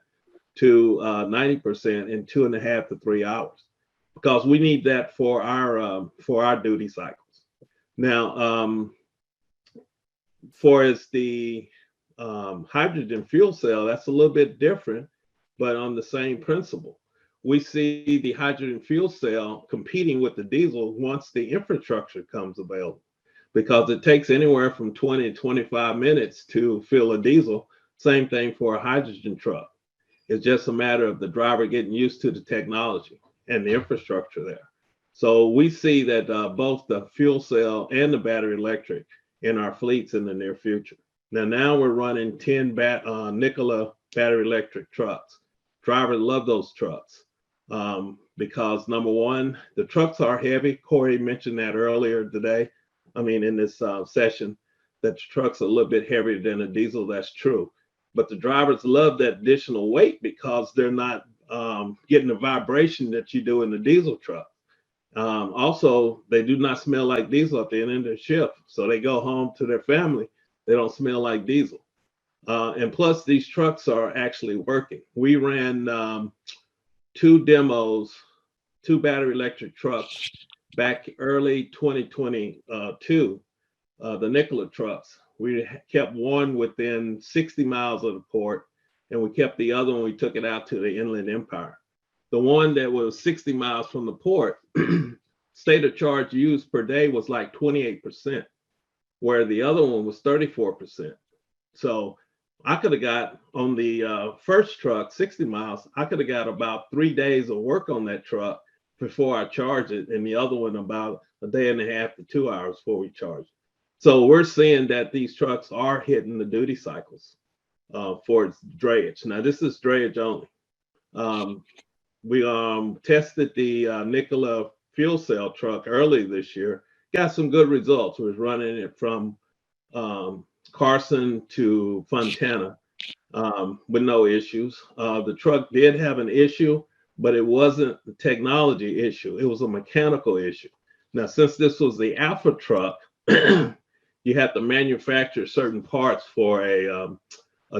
to 90% in 2.5 to 3 hours, because we need that for our duty cycles. Now, for as the hydrogen fuel cell, that's a little bit different, but on the same principle. We see the hydrogen fuel cell competing with the diesel once the infrastructure comes available, because it takes anywhere from 20 to 25 minutes to fill a diesel. Same thing for a hydrogen truck. It's just a matter of the driver getting used to the technology and the infrastructure there. So we see that both the fuel cell and the battery electric in our fleets in the near future. Now we're running 10 Nikola battery electric trucks. Drivers love those trucks because number one, the trucks are heavy. Corey mentioned that earlier today. In this session, that the trucks are a little bit heavier than a diesel. That's true. But the drivers love that additional weight because they're not getting the vibration that you do in the diesel truck. Also, they do not smell like diesel at the end of their shift. So they go home to their family. They don't smell like diesel. And plus, these trucks are actually working. We ran 2 demos, 2 battery electric trucks back early 2022, the Nikola trucks. We kept one within 60 miles of the port, and we kept the other one, we took it out to the Inland Empire. The one that was 60 miles from the port, state of charge used per day was like 28%, where the other one was 34%. So I could have got on the first truck, 60 miles, I could have got about 3 days of work on that truck before I charge it, and the other one about a day and a half to 2 hours before we charge it. So we're seeing that these trucks are hitting the duty cycles for its drayage. Now this is drayage only. We tested the Nikola fuel cell truck early this year, got some good results. We was running it from Carson to Fontana with no issues. The truck did have an issue, but it wasn't the technology issue. It was a mechanical issue. Now, since this was the Alpha truck, you have to manufacture certain parts for a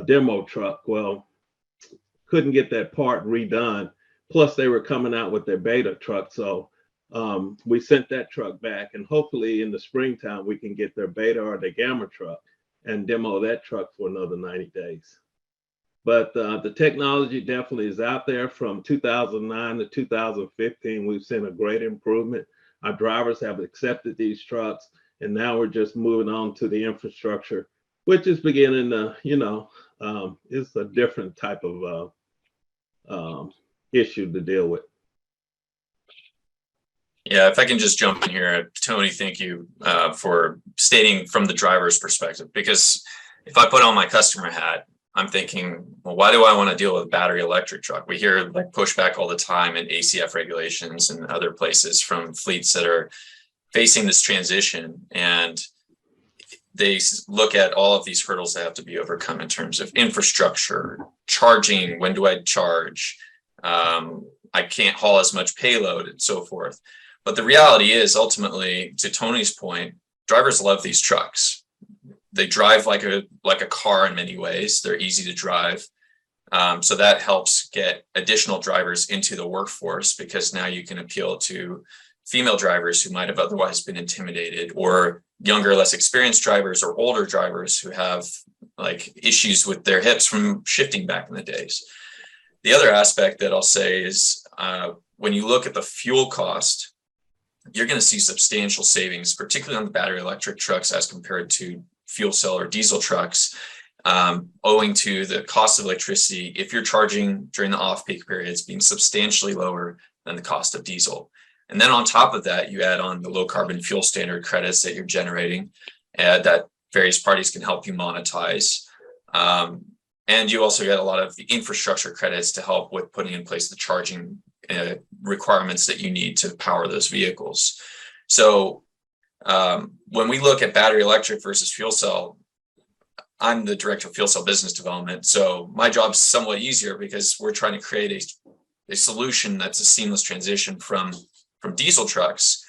demo truck. Well, couldn't get that part redone. Plus, they were coming out with their beta truck. So we sent that truck back, and hopefully in the springtime, we can get their beta or their gamma truck and demo that truck for another 90 days. But the technology definitely is out there. From 2009 to 2015, we've seen a great improvement. Our drivers have accepted these trucks, and now we're just moving on to the infrastructure, which is beginning to, it's a different type of issue to deal with. Yeah, if I can just jump in here, Tony, thank you for stating from the driver's perspective, because if I put on my customer hat, I'm thinking, well, why do I want to deal with a battery electric truck? We hear like pushback all the time in ACF regulations and other places from fleets that are facing this transition, and they look at all of these hurdles that have to be overcome in terms of infrastructure, charging, when do I charge? I can't haul as much payload and so forth. But the reality is, ultimately, to Tony's point, drivers love these trucks. They drive like a car in many ways. They're easy to drive. So that helps get additional drivers into the workforce, because now you can appeal to female drivers who might have otherwise been intimidated, or younger, less experienced drivers, or older drivers who have like issues with their hips from shifting back in the days. The other aspect that I'll say is when you look at the fuel cost, you're going to see substantial savings, particularly on the battery electric trucks as compared to fuel cell or diesel trucks, owing to the cost of electricity, if you're charging during the off-peak periods, being substantially lower than the cost of diesel. And then on top of that, you add on the low carbon fuel standard credits that you're generating, that various parties can help you monetize. And you also get a lot of the infrastructure credits to help with putting in place the charging requirements that you need to power those vehicles. So when we look at battery electric versus fuel cell, I'm the director of fuel cell business development. So my job's somewhat easier, because we're trying to create a solution that's a seamless transition from diesel trucks.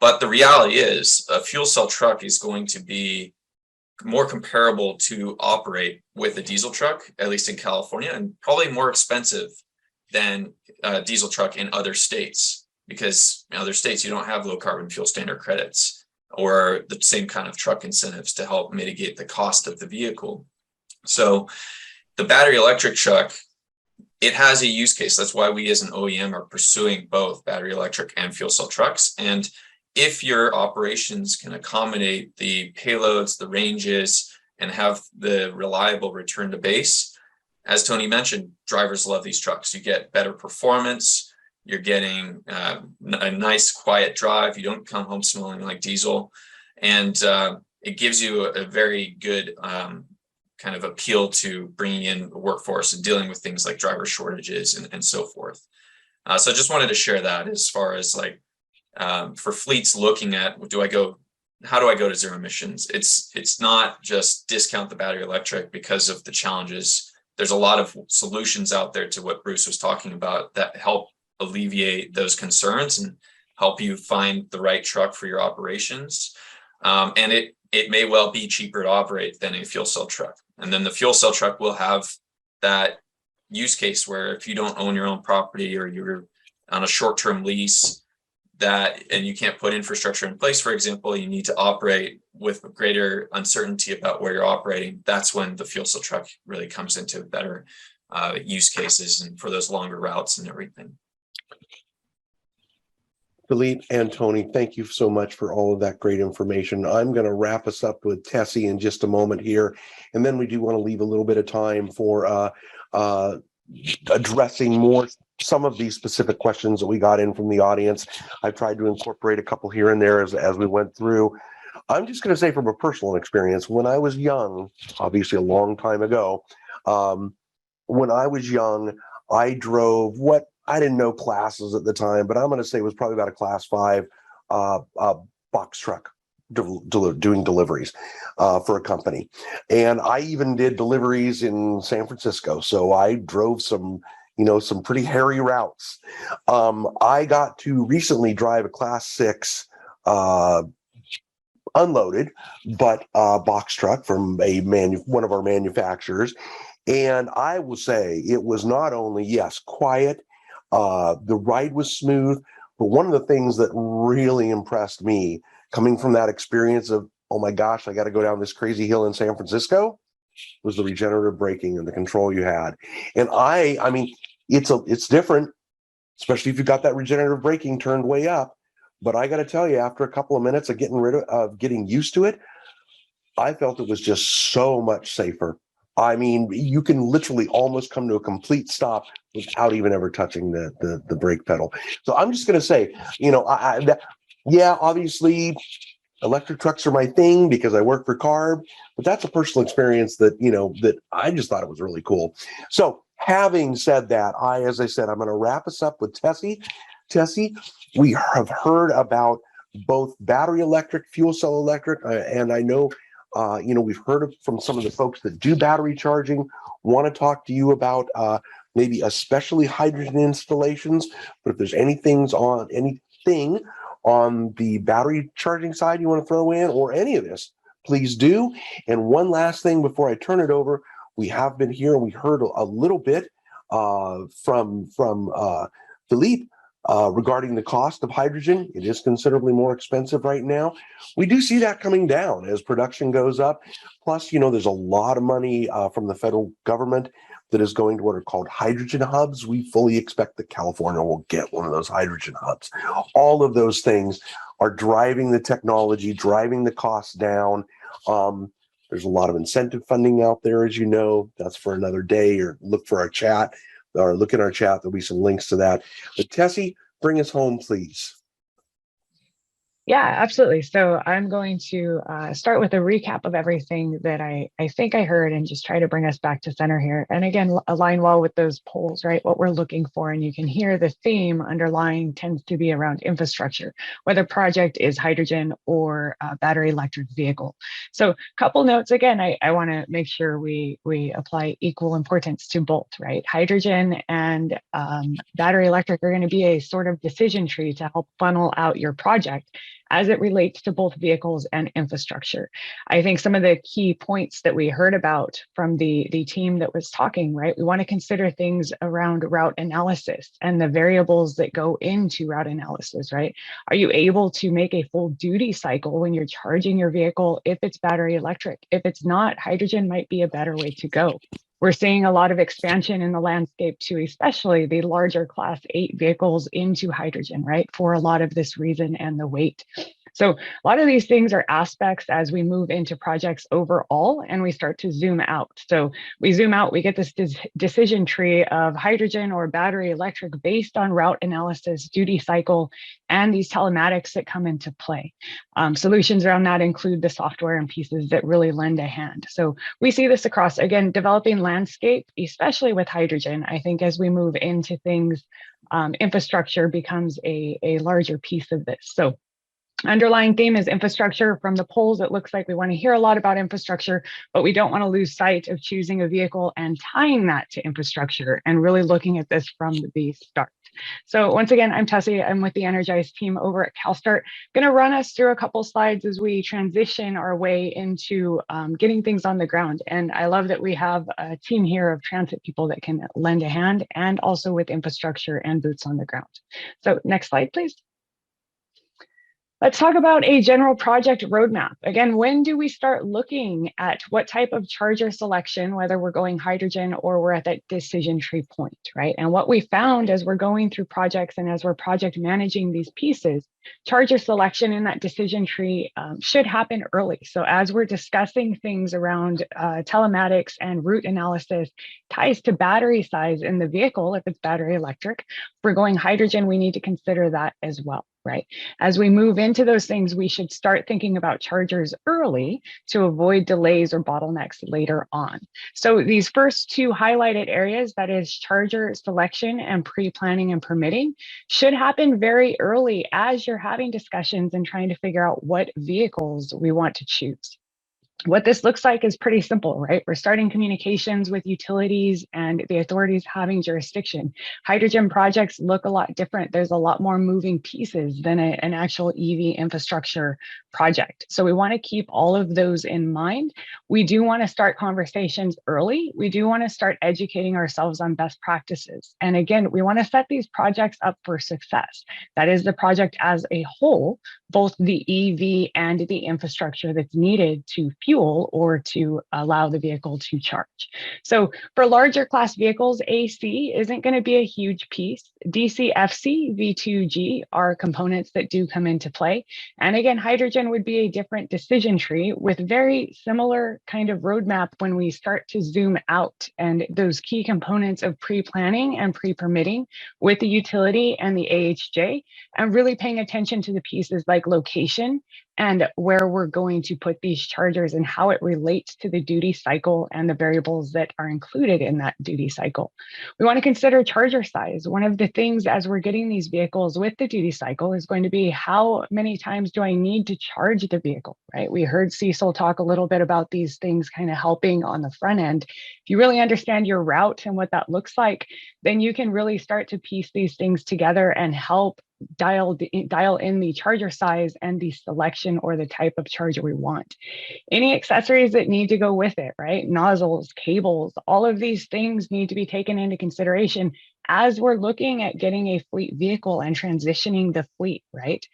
But the reality is, a fuel cell truck is going to be more comparable to operate with a diesel truck, at least in California, and probably more expensive than a diesel truck in other states, because in other states you don't have low carbon fuel standard credits or the same kind of truck incentives to help mitigate the cost of the vehicle. So the battery electric truck, it has a use case. That's why we as an OEM are pursuing both battery electric and fuel cell trucks. And if your operations can accommodate the payloads, the ranges, and have the reliable return to base, as Tony mentioned, drivers love these trucks. You get better performance, You're getting a nice quiet drive. You don't come home smelling like diesel. And it gives you a very good kind of appeal to bringing in a workforce and dealing with things like driver shortages and so forth. So I just wanted to share that as far as like for fleets looking at, how do I go to zero emissions? It's not just discount the battery electric because of the challenges. There's a lot of solutions out there to what Bruce was talking about that help alleviate those concerns and help you find the right truck for your operations. And it may well be cheaper to operate than a fuel cell truck. And then the fuel cell truck will have that use case where if you don't own your own property or you're on a short-term lease and you can't put infrastructure in place, for example, you need to operate with greater uncertainty about where you're operating. That's when the fuel cell truck really comes into better use cases and for those longer routes and everything. Philippe and Tony, thank you so much for all of that great information. I'm going to wrap us up with Tessie in just a moment here, and then we do want to leave a little bit of time for addressing some of these specific questions that we got in from the audience. I've tried to incorporate a couple here and there as we went through. I'm just going to say from a personal experience, when I was young, obviously a long time ago, when I was young, I drove what I didn't know classes at the time, but I'm going to say it was probably about a class 5 box truck doing deliveries for a company. And I even did deliveries in San Francisco. So I drove some pretty hairy routes. I got to recently drive a class 6 unloaded, but box truck from one of our manufacturers. And I will say it was not only, yes, quiet, the ride was smooth, but one of the things that really impressed me coming from that experience of, oh my gosh, I got to go down this crazy hill in San Francisco, was the regenerative braking and the control you had. And I mean, it's different, especially if you got that regenerative braking turned way up. But I got to tell you, after a couple of minutes of getting used to it, I felt it was just so much safer. I mean, you can literally almost come to a complete stop without even ever touching the brake pedal. So I'm just going to say, obviously electric trucks are my thing because I work for CARB, but that's a personal experience that I just thought it was really cool. So having said that, as I said, I'm going to wrap us up with Tessie. Tessie, we have heard about both battery electric, fuel cell electric, and I know we've heard from some of the folks that do battery charging. Want to talk to you about maybe especially hydrogen installations, but if there's anything on the battery charging side you want to throw in or any of this, please do. And one last thing before I turn it over, we have been here and we heard a little bit from Philippe regarding the cost of hydrogen. It is considerably more expensive right now. We do see that coming down as production goes up. Plus, there's a lot of money from the federal government that is going to what are called hydrogen hubs. We fully expect that California will get one of those hydrogen hubs. All of those things are driving the technology, driving the costs down. There's a lot of incentive funding out there, as you know. That's for another day, or look for our chat. Or look in our chat, there'll be some links to that. But Tessie, bring us home, please. Yeah, absolutely. So I'm going to start with a recap of everything that I think I heard and just try to bring us back to center here. And again, align well with those polls, right? What we're looking for. And you can hear the theme underlying tends to be around infrastructure, whether project is hydrogen or battery electric vehicle. So a couple notes. Again, I want to make sure we apply equal importance to both, right? Hydrogen and battery electric are going to be a sort of decision tree to help funnel out your project as it relates to both vehicles and infrastructure. I think some of the key points that we heard about from the team that was talking, right? We want to consider things around route analysis and the variables that go into route analysis, right? Are you able to make a full duty cycle when you're charging your vehicle if it's battery electric? If it's not, hydrogen might be a better way to go. We're seeing a lot of expansion in the landscape too, especially the larger class 8 vehicles into hydrogen, right? For a lot of this reason and the weight. So a lot of these things are aspects as we move into projects overall and we start to zoom out. So we zoom out, we get this decision tree of hydrogen or battery electric based on route analysis, duty cycle, and these telematics that come into play. Solutions around that include the software and pieces that really lend a hand. So we see this across, again, developing landscape, especially with hydrogen. I think as we move into things, infrastructure becomes a larger piece of this. So underlying theme is infrastructure. From the polls, it looks like we want to hear a lot about infrastructure, but we don't want to lose sight of choosing a vehicle and tying that to infrastructure and really looking at this from the start. So once again, I'm Tessie. I'm with the Energize team over at CalSTART. I'm going to run us through a couple slides as we transition our way into getting things on the ground. And I love that we have a team here of transit people that can lend a hand, and also with infrastructure and boots on the ground. So next slide, please. Let's talk about a general project roadmap. Again, when do we start looking at what type of charger selection, whether we're going hydrogen or we're at that decision tree point, right? And what we found as we're going through projects and as we're project managing these pieces, charger selection in that decision tree should happen early. So as we're discussing things around telematics and route analysis, ties to battery size in the vehicle, if it's battery electric. If we're going hydrogen, we need to consider that as well. Right. As we move into those things, we should start thinking about chargers early to avoid delays or bottlenecks later on. So these first two highlighted areas, that is charger selection and pre-planning and permitting, should happen very early as you're having discussions and trying to figure out what vehicles we want to choose. What this looks like is pretty simple, right? We're starting communications with utilities and the authorities having jurisdiction. Hydrogen projects look a lot different. There's a lot more moving pieces than an actual EV infrastructure project. So we want to keep all of those in mind. We do want to start conversations early. We do want to start educating ourselves on best practices. And again, we want to set these projects up for success. That is the project as a whole, both the EV and the infrastructure that's needed to fuel or to allow the vehicle to charge. So for larger class vehicles, AC isn't going to be a huge piece. DC, FC, V2G are components that do come into play. And again, hydrogen would be a different decision tree with very similar kind of roadmap when we start to zoom out, and those key components of pre-planning and pre-permitting with the utility and the AHJ, and really paying attention to the pieces like location and where we're going to put these chargers and how it relates to the duty cycle and the variables that are included in that duty cycle. We want to consider charger size. One of the things as we're getting these vehicles with the duty cycle is going to be how many times do I need to charge the vehicle, right? We heard Cecil talk a little bit about these things kind of helping on the front end. If you really understand your route and what that looks like, then you can really start to piece these things together and help dial in the charger size and the selection or the type of charger we want. Any accessories that need to go with it, right? Nozzles, cables, all of these things need to be taken into consideration as we're looking at getting a fleet vehicle and transitioning the fleet, right?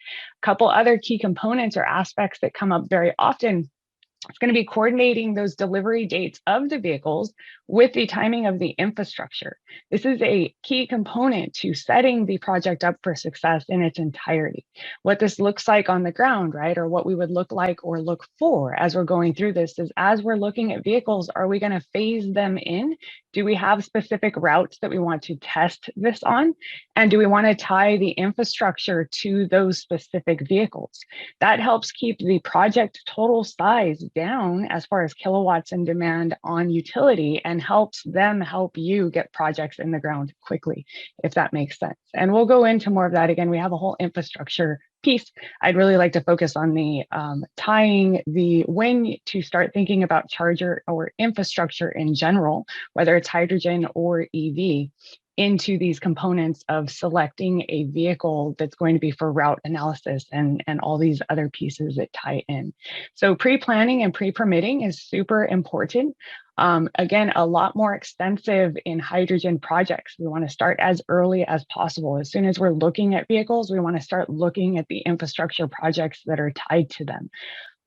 A couple other key components or aspects that come up very often. It's going to be coordinating those delivery dates of the vehicles with the timing of the infrastructure. This is a key component to setting the project up for success in its entirety. What this looks like on the ground, right, or what we would look like or look for as we're going through this is as we're looking at vehicles, are we going to phase them in? Do we have specific routes that we want to test this on? And do we want to tie the infrastructure to those specific vehicles? That helps keep the project total size down as far as kilowatts and demand on utility, and helps them help you get projects in the ground quickly, if that makes sense. And we'll go into more of that. Again, we have a whole infrastructure piece. I'd really like to focus on the tying the when to start thinking about charger or infrastructure in general, whether it's hydrogen or EV, into these components of selecting a vehicle that's going to be for route analysis and all these other pieces that tie in. So pre-planning and pre-permitting is super important. Again, a lot more extensive in hydrogen projects. We want to start as early as possible. As soon as we're looking at vehicles, we want to start looking at the infrastructure projects that are tied to them.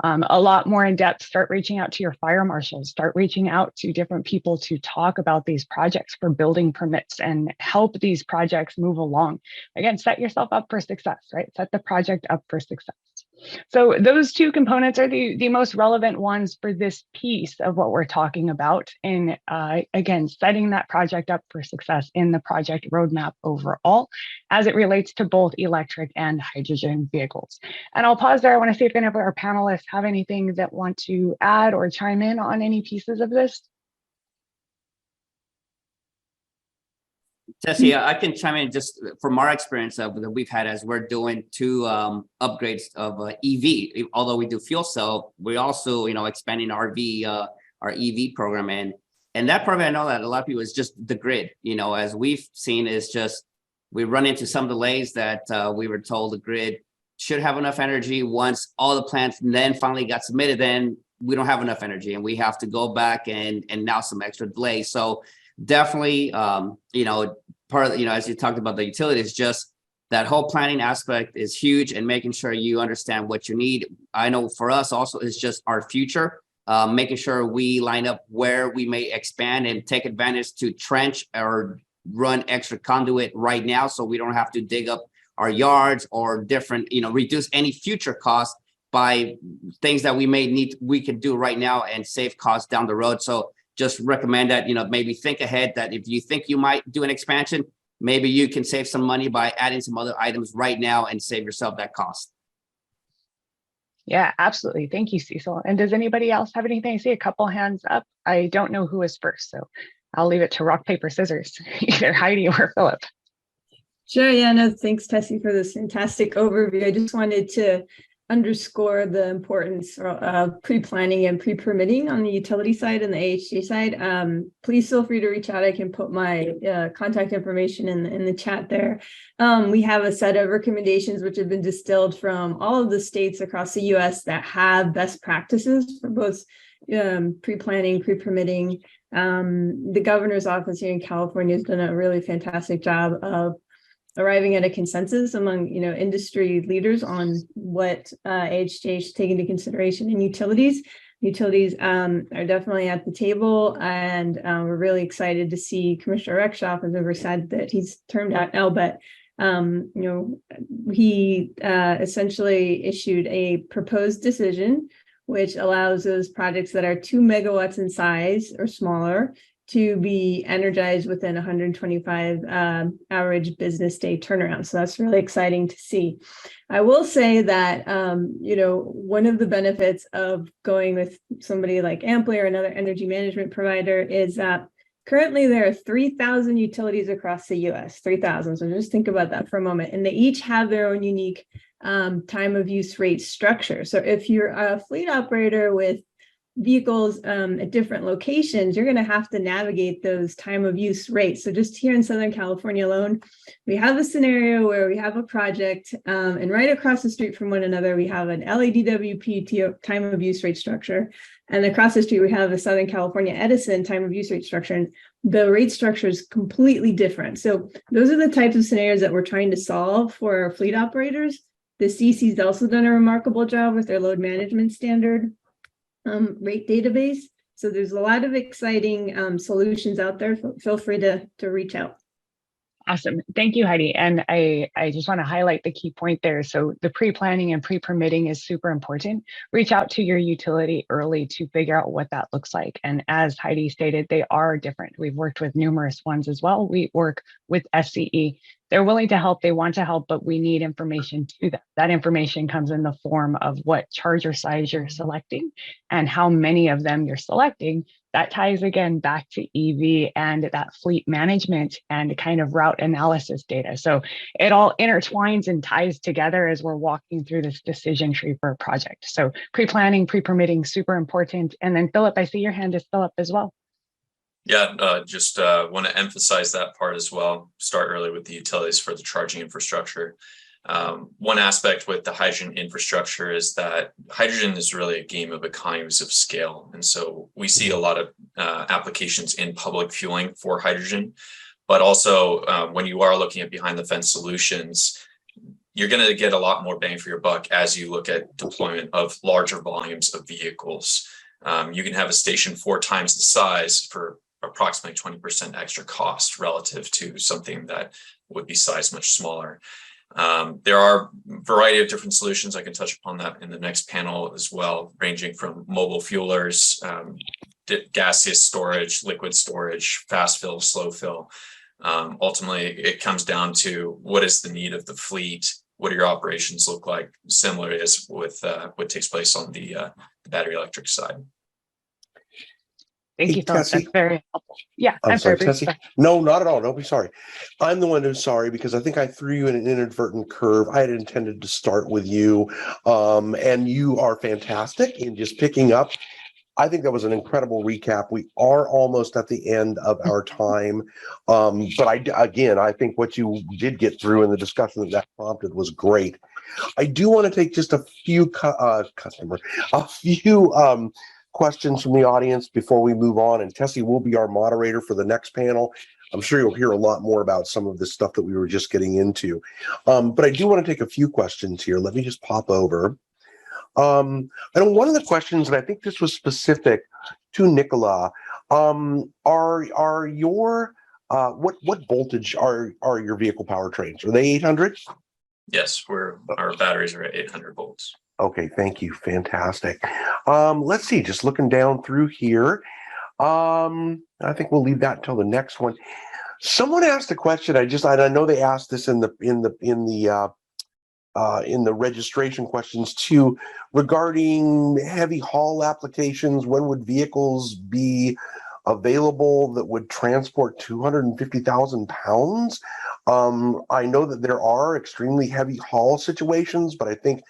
A lot more in depth, start reaching out to your fire marshals, start reaching out to different people to talk about these projects for building permits and help these projects move along. Again, set yourself up for success, right? Set the project up for success. So those two components are the most relevant ones for this piece of what we're talking about. And again, setting that project up for success in the project roadmap overall, as it relates to both electric and hydrogen vehicles. And I'll pause there. I want to see if any of our panelists have anything that want to add or chime in on any pieces of this. Tessie, I can chime in just from our experience that we've had as we're doing two upgrades of EV. Although we do fuel cell, we also, expanding our EV program, and that program, I know that a lot of people is just the grid. As we've seen, is just we run into some delays that we were told the grid should have enough energy. Once all the plants then finally got submitted, then we don't have enough energy, and we have to go back and now some extra delays. So definitely, part of, as you talked about the utilities, just that whole planning aspect is huge, and making sure you understand what you need. I know for us also is just our future, making sure we line up where we may expand and take advantage to trench or run extra conduit right now, so we don't have to dig up our yards or different, reduce any future costs by things that we could do right now and save costs down the road. So just recommend that, maybe think ahead, that if you think you might do an expansion, maybe you can save some money by adding some other items right now and save yourself that cost. Yeah, absolutely. Thank you, Cecil. And does anybody else have anything? I see a couple hands up. I don't know who is first, so I'll leave it to rock, paper, scissors, either Heidi or Philip. Sure. Yeah, no, thanks, Tessie, for this fantastic overview. I just wanted to underscore the importance of pre-planning and pre-permitting on the utility side and the AHJ side. Please feel free to reach out. I can put my contact information in the chat there. We have a set of recommendations which have been distilled from all of the states across the US that have best practices for both pre-planning, pre-permitting. The governor's office here in California has done a really fantastic job of arriving at a consensus among industry leaders on what AHJ should take into consideration in utilities. Utilities are definitely at the table, and we're really excited to see Commissioner Rexhoff has oversight that he's termed out now, but he essentially issued a proposed decision which allows those projects that are 2 megawatts in size or smaller to be energized within 125 average business day turnaround. So that's really exciting to see. I will say that, one of the benefits of going with somebody like Amply or another energy management provider is that currently there are 3,000 utilities across the US, 3,000. So just think about that for a moment. And they each have their own unique time of use rate structure. So if you're a fleet operator with vehicles at different locations, you're going to have to navigate those time of use rates. So just here in Southern California alone, we have a scenario where we have a project and right across the street from one another, we have an LADWP time of use rate structure. And across the street, we have a Southern California Edison time of use rate structure. And the rate structure is completely different. So those are the types of scenarios that we're trying to solve for our fleet operators. The CC's also done a remarkable job with their load management standard rate database. So there's a lot of exciting solutions out there. Feel free to reach out. Awesome. Thank you, Heidi. And I just want to highlight the key point there. So the pre-planning and pre-permitting is super important. Reach out to your utility early to figure out what that looks like. And as Heidi stated, they are different. We've worked with numerous ones as well. We work with SCE. They're willing to help, they want to help, but we need information to them. That information comes in the form of what charger size you're selecting and how many of them you're selecting. That ties again back to EV and that fleet management and kind of route analysis data. So it all intertwines and ties together as we're walking through this decision tree for a project. So pre-planning, pre-permitting, super important. And then Philip, I see your hand is still up as well. Yeah, just want to emphasize that part as well. Start early with the utilities for the charging infrastructure. One aspect with the hydrogen infrastructure is that hydrogen is really a game of economies of scale. And so we see a lot of applications in public fueling for hydrogen, but also when you are looking at behind the fence solutions, you're going to get a lot more bang for your buck as you look at deployment of larger volumes of vehicles. You can have a station 4 times the size for approximately 20% extra cost relative to something that would be sized much smaller. There are a variety of different solutions. I can touch upon that in the next panel as well, ranging from mobile fuelers, gaseous storage, liquid storage, fast fill, slow fill. Ultimately, it comes down to what is the need of the fleet? What do your operations look like? Similar as with what takes place on the battery electric side. Thank Hey, you, Philip. Tessie. That's very helpful. Yeah, I'm sorry, Bruce. Tessie. No, not at all. Don't be sorry. I'm the one who's sorry because I think I threw you in an inadvertent curve. I had intended to start with you, and you are fantastic in just picking up. I think that was an incredible recap. We are almost at the end of our time, but I think what you did get through in the discussion that prompted was great. I do want to take just a few questions from the audience before we move on, and Tessie will be our moderator for the next panel. I'm sure you'll hear a lot more about some of the stuff that we were just getting into, but I do want to take a few questions here. Let me just pop over. And one of the questions, and I think this was specific to Nicola, are your what voltage are your vehicle powertrains? Are they 800? Yes, our batteries are at 800 volts. Okay, thank you. Fantastic. Let's see, just looking down through here. I think we'll leave that until the next one. Someone asked a question. I know they asked this in the registration questions too, regarding heavy haul applications. When would vehicles be available that would transport 250,000 pounds? I know that there are extremely heavy haul situations, but I think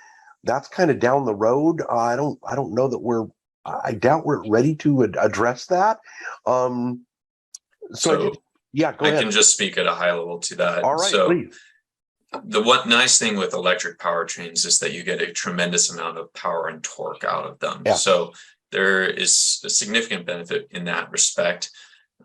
that's kind of down the road. I don't know that I doubt we're ready to address that. Yeah, go ahead. I can just speak at a high level to that. All right, so please. The one nice thing with electric powertrains is that you get a tremendous amount of power and torque out of them. Yeah. So there is a significant benefit in that respect.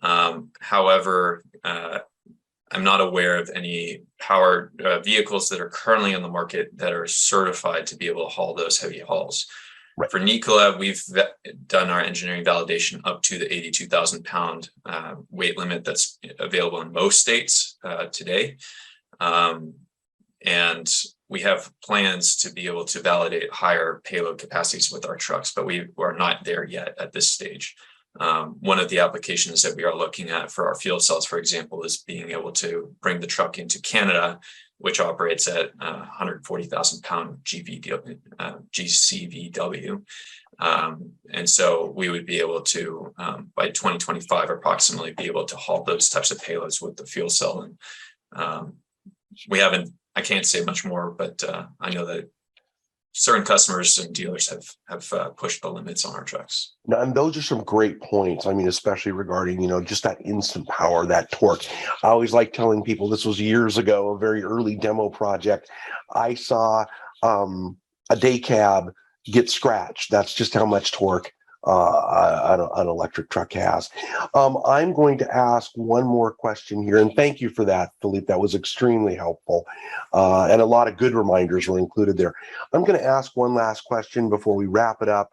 However, I'm not aware of any power vehicles that are currently on the market that are certified to be able to haul those heavy hauls. Right. For Nikola, we've done our engineering validation up to the 82,000 pound weight limit that's available in most states today. And we have plans to be able to validate higher payload capacities with our trucks, but we are not there yet at this stage. One of the applications that we are looking at for our fuel cells, for example, is being able to bring the truck into Canada, which operates at 140,000 pound GCVW. And so we would be able to, by 2025, approximately be able to haul those types of payloads with the fuel cell. And I can't say much more, but I know that certain customers and dealers have pushed the limits on our trucks. No, and those are some great points. I mean, especially regarding, just that instant power, that torque. I always like telling people, this was years ago, a very early demo project. I saw a day cab get scratched. That's just how much torque an electric truck has. I'm going to ask one more question here, and thank you for that, Philippe. That was extremely helpful, and a lot of good reminders were included there. I'm going to ask one last question before we wrap it up,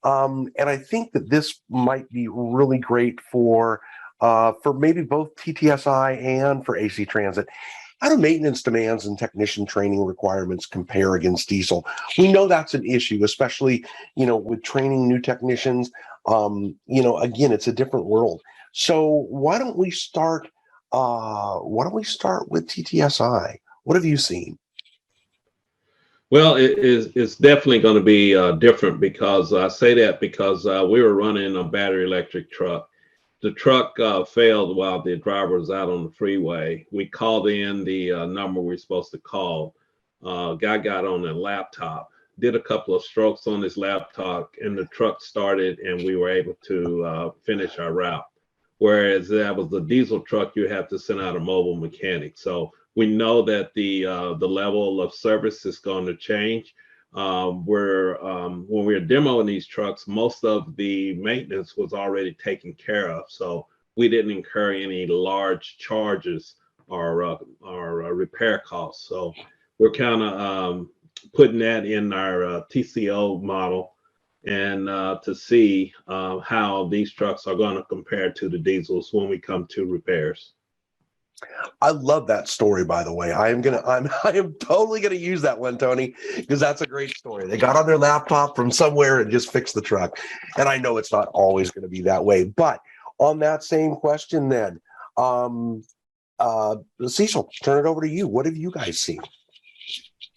and I think that this might be really great for maybe both TTSI and for AC Transit. How do maintenance demands and technician training requirements compare against diesel? We know that's an issue, especially, with training new technicians. Again, it's a different world. So why don't we start with TTSI? What have you seen? Well, it's definitely going to be different, because I say that because we were running a battery electric truck. The truck failed while the driver was out on the freeway. We called in the number we're supposed to call. Guy got on a laptop, did a couple of strokes on his laptop, and the truck started, and we were able to finish our route. Whereas that was the diesel truck, you have to send out a mobile mechanic. So we know that the level of service is going to change. When we're demoing these trucks, most of the maintenance was already taken care of, so we didn't incur any large charges or repair costs. So we're kind of putting that in our TCO model, and to see how these trucks are going to compare to the diesels when we come to repairs. I love that story, by the way. I am totally gonna use that one, Tony, because that's a great story. They got on their laptop from somewhere and just fixed the truck. And I know it's not always going to be that way. But on that same question, then, Cecil, turn it over to you. What have you guys seen?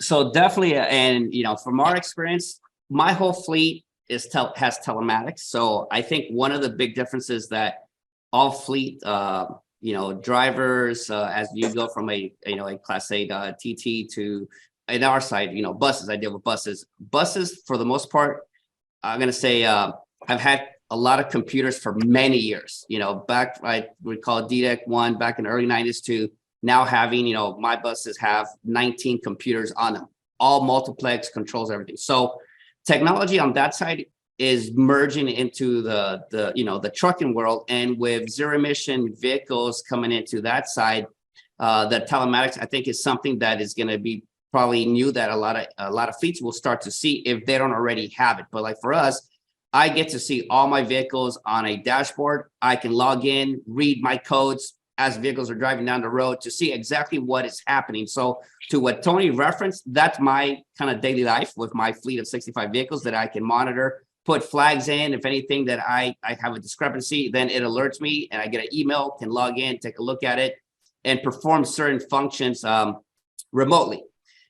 So definitely, and from our experience, my whole fleet has telematics. So I think one of the big differences that all fleet drivers, as you go from a class 8 TT to in our side, buses. I deal with buses. Buses, for the most part, I'm gonna say have had a lot of computers for many years. Back I would call DDEC 1 back in the early 90s to now having my buses have 19 computers on them, all multiplex controls, everything. So technology on that side is merging into the trucking world, and with zero emission vehicles coming into that side, the telematics I think is something that is going to be probably new that a lot of fleets will start to see if they don't already have it. But like for us, I get to see all my vehicles on a dashboard. I can log in, read my codes as vehicles are driving down the road to see exactly what is happening. So to what Tony referenced, that's my kind of daily life with my fleet of 65 vehicles that I can monitor, put flags in. If anything that I have a discrepancy, then it alerts me and I get an email, can log in, take a look at it, and perform certain functions remotely.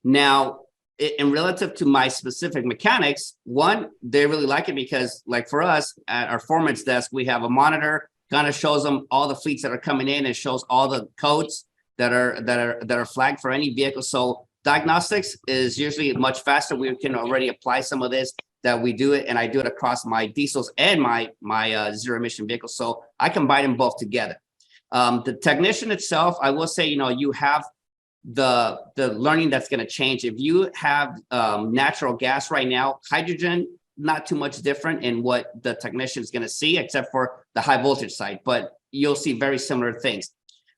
Now, in relative to my specific mechanics, one, they really like it because, like for us at our foreman's desk, we have a monitor, kind of shows them all the fleets that are coming in and shows all the codes that are flagged for any vehicle. So diagnostics is usually much faster. We can already apply some of this that we do it, and I do it across my diesels and my zero emission vehicles. So I combine them both together. The technician itself, I will say, you have the learning that's going to change. If you have natural gas right now, hydrogen, not too much different in what the technician is going to see, except for the high voltage side, but you'll see very similar things.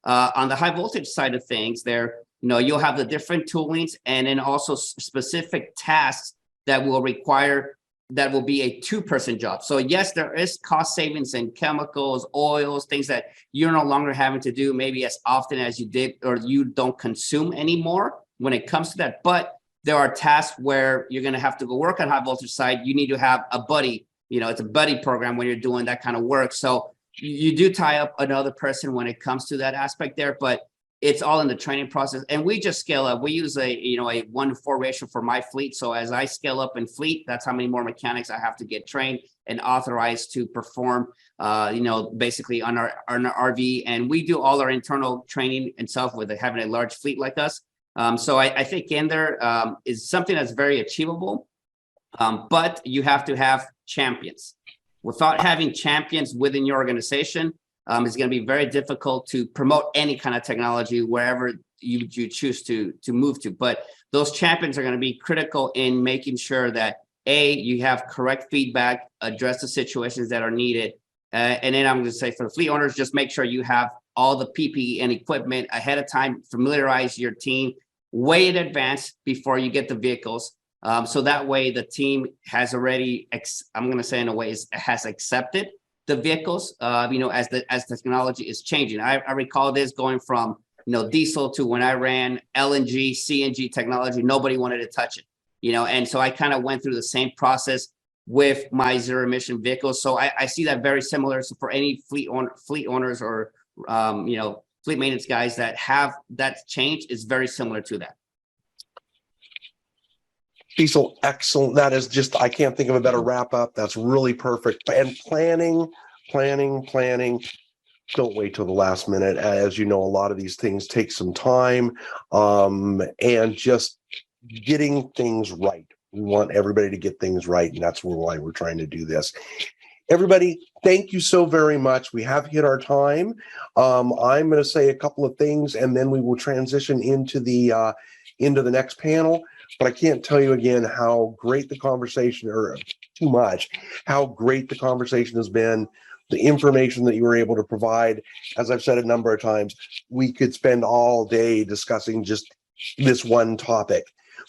On the high voltage side of things there, you'll have the different toolings and then also specific tasks that will require, that will be a two-person job. So yes, there is cost savings in chemicals, oils, things that you're no longer having to do maybe as often as you did, or you don't consume anymore when it comes to that. But there are tasks where you're going to have to go work on high voltage side. You need to have a buddy, it's a buddy program when you're doing that kind of work. So you do tie up another person when it comes to that aspect there, but it's all in the training process. And we just scale up. We use a 1-to-4 ratio for my fleet. So as I scale up in fleet, that's how many more mechanics I have to get trained and authorized to perform, basically on our RV. And we do all our internal training and stuff with having a large fleet like us. So I think in there is something that's very achievable, but you have to have champions. Without having champions within your organization, it's going to be very difficult to promote any kind of technology wherever you choose to move to. But those champions are going to be critical in making sure that you have correct feedback, address the situations that are needed. And then I'm going to say for the fleet owners, just make sure you have all the PPE and equipment ahead of time, familiarize your team way in advance before you get the vehicles. So that way the team has already, I'm going to say in a way, has accepted the vehicles, as technology is changing. I recall this going from, diesel to when I ran LNG, CNG technology, nobody wanted to touch it, and so I kind of went through the same process with my zero emission vehicles. So I see that very similar. So for any fleet owners or, fleet maintenance guys that have that change is very similar to that. Cecil, excellent. That is just, I can't think of a better wrap up. That's really perfect. And planning. Don't wait till the last minute. As you know, a lot of these things take some time, and just getting things right. We want everybody to get things right, and that's why we're trying to do this. Everybody, thank you so very much. We have hit our time. I'm going to say a couple of things, and then we will transition into the next panel. But I can't tell you again how great the conversation, or too much, how great the conversation has been. The information that you were able to provide, as I've said a number of times, we could spend all day discussing just this one topic.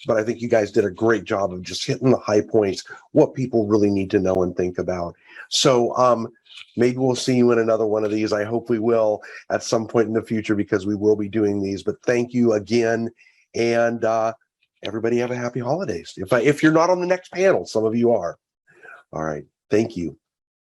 but I think you guys did a great job of just hitting the high points, what people really need to know and think about. So maybe we'll see you in another one of these. I hope we will at some point in the future, because we will be doing these. But thank you again. And everybody have a happy holidays. If you're not on the next panel, some of you are. All right. Thank you.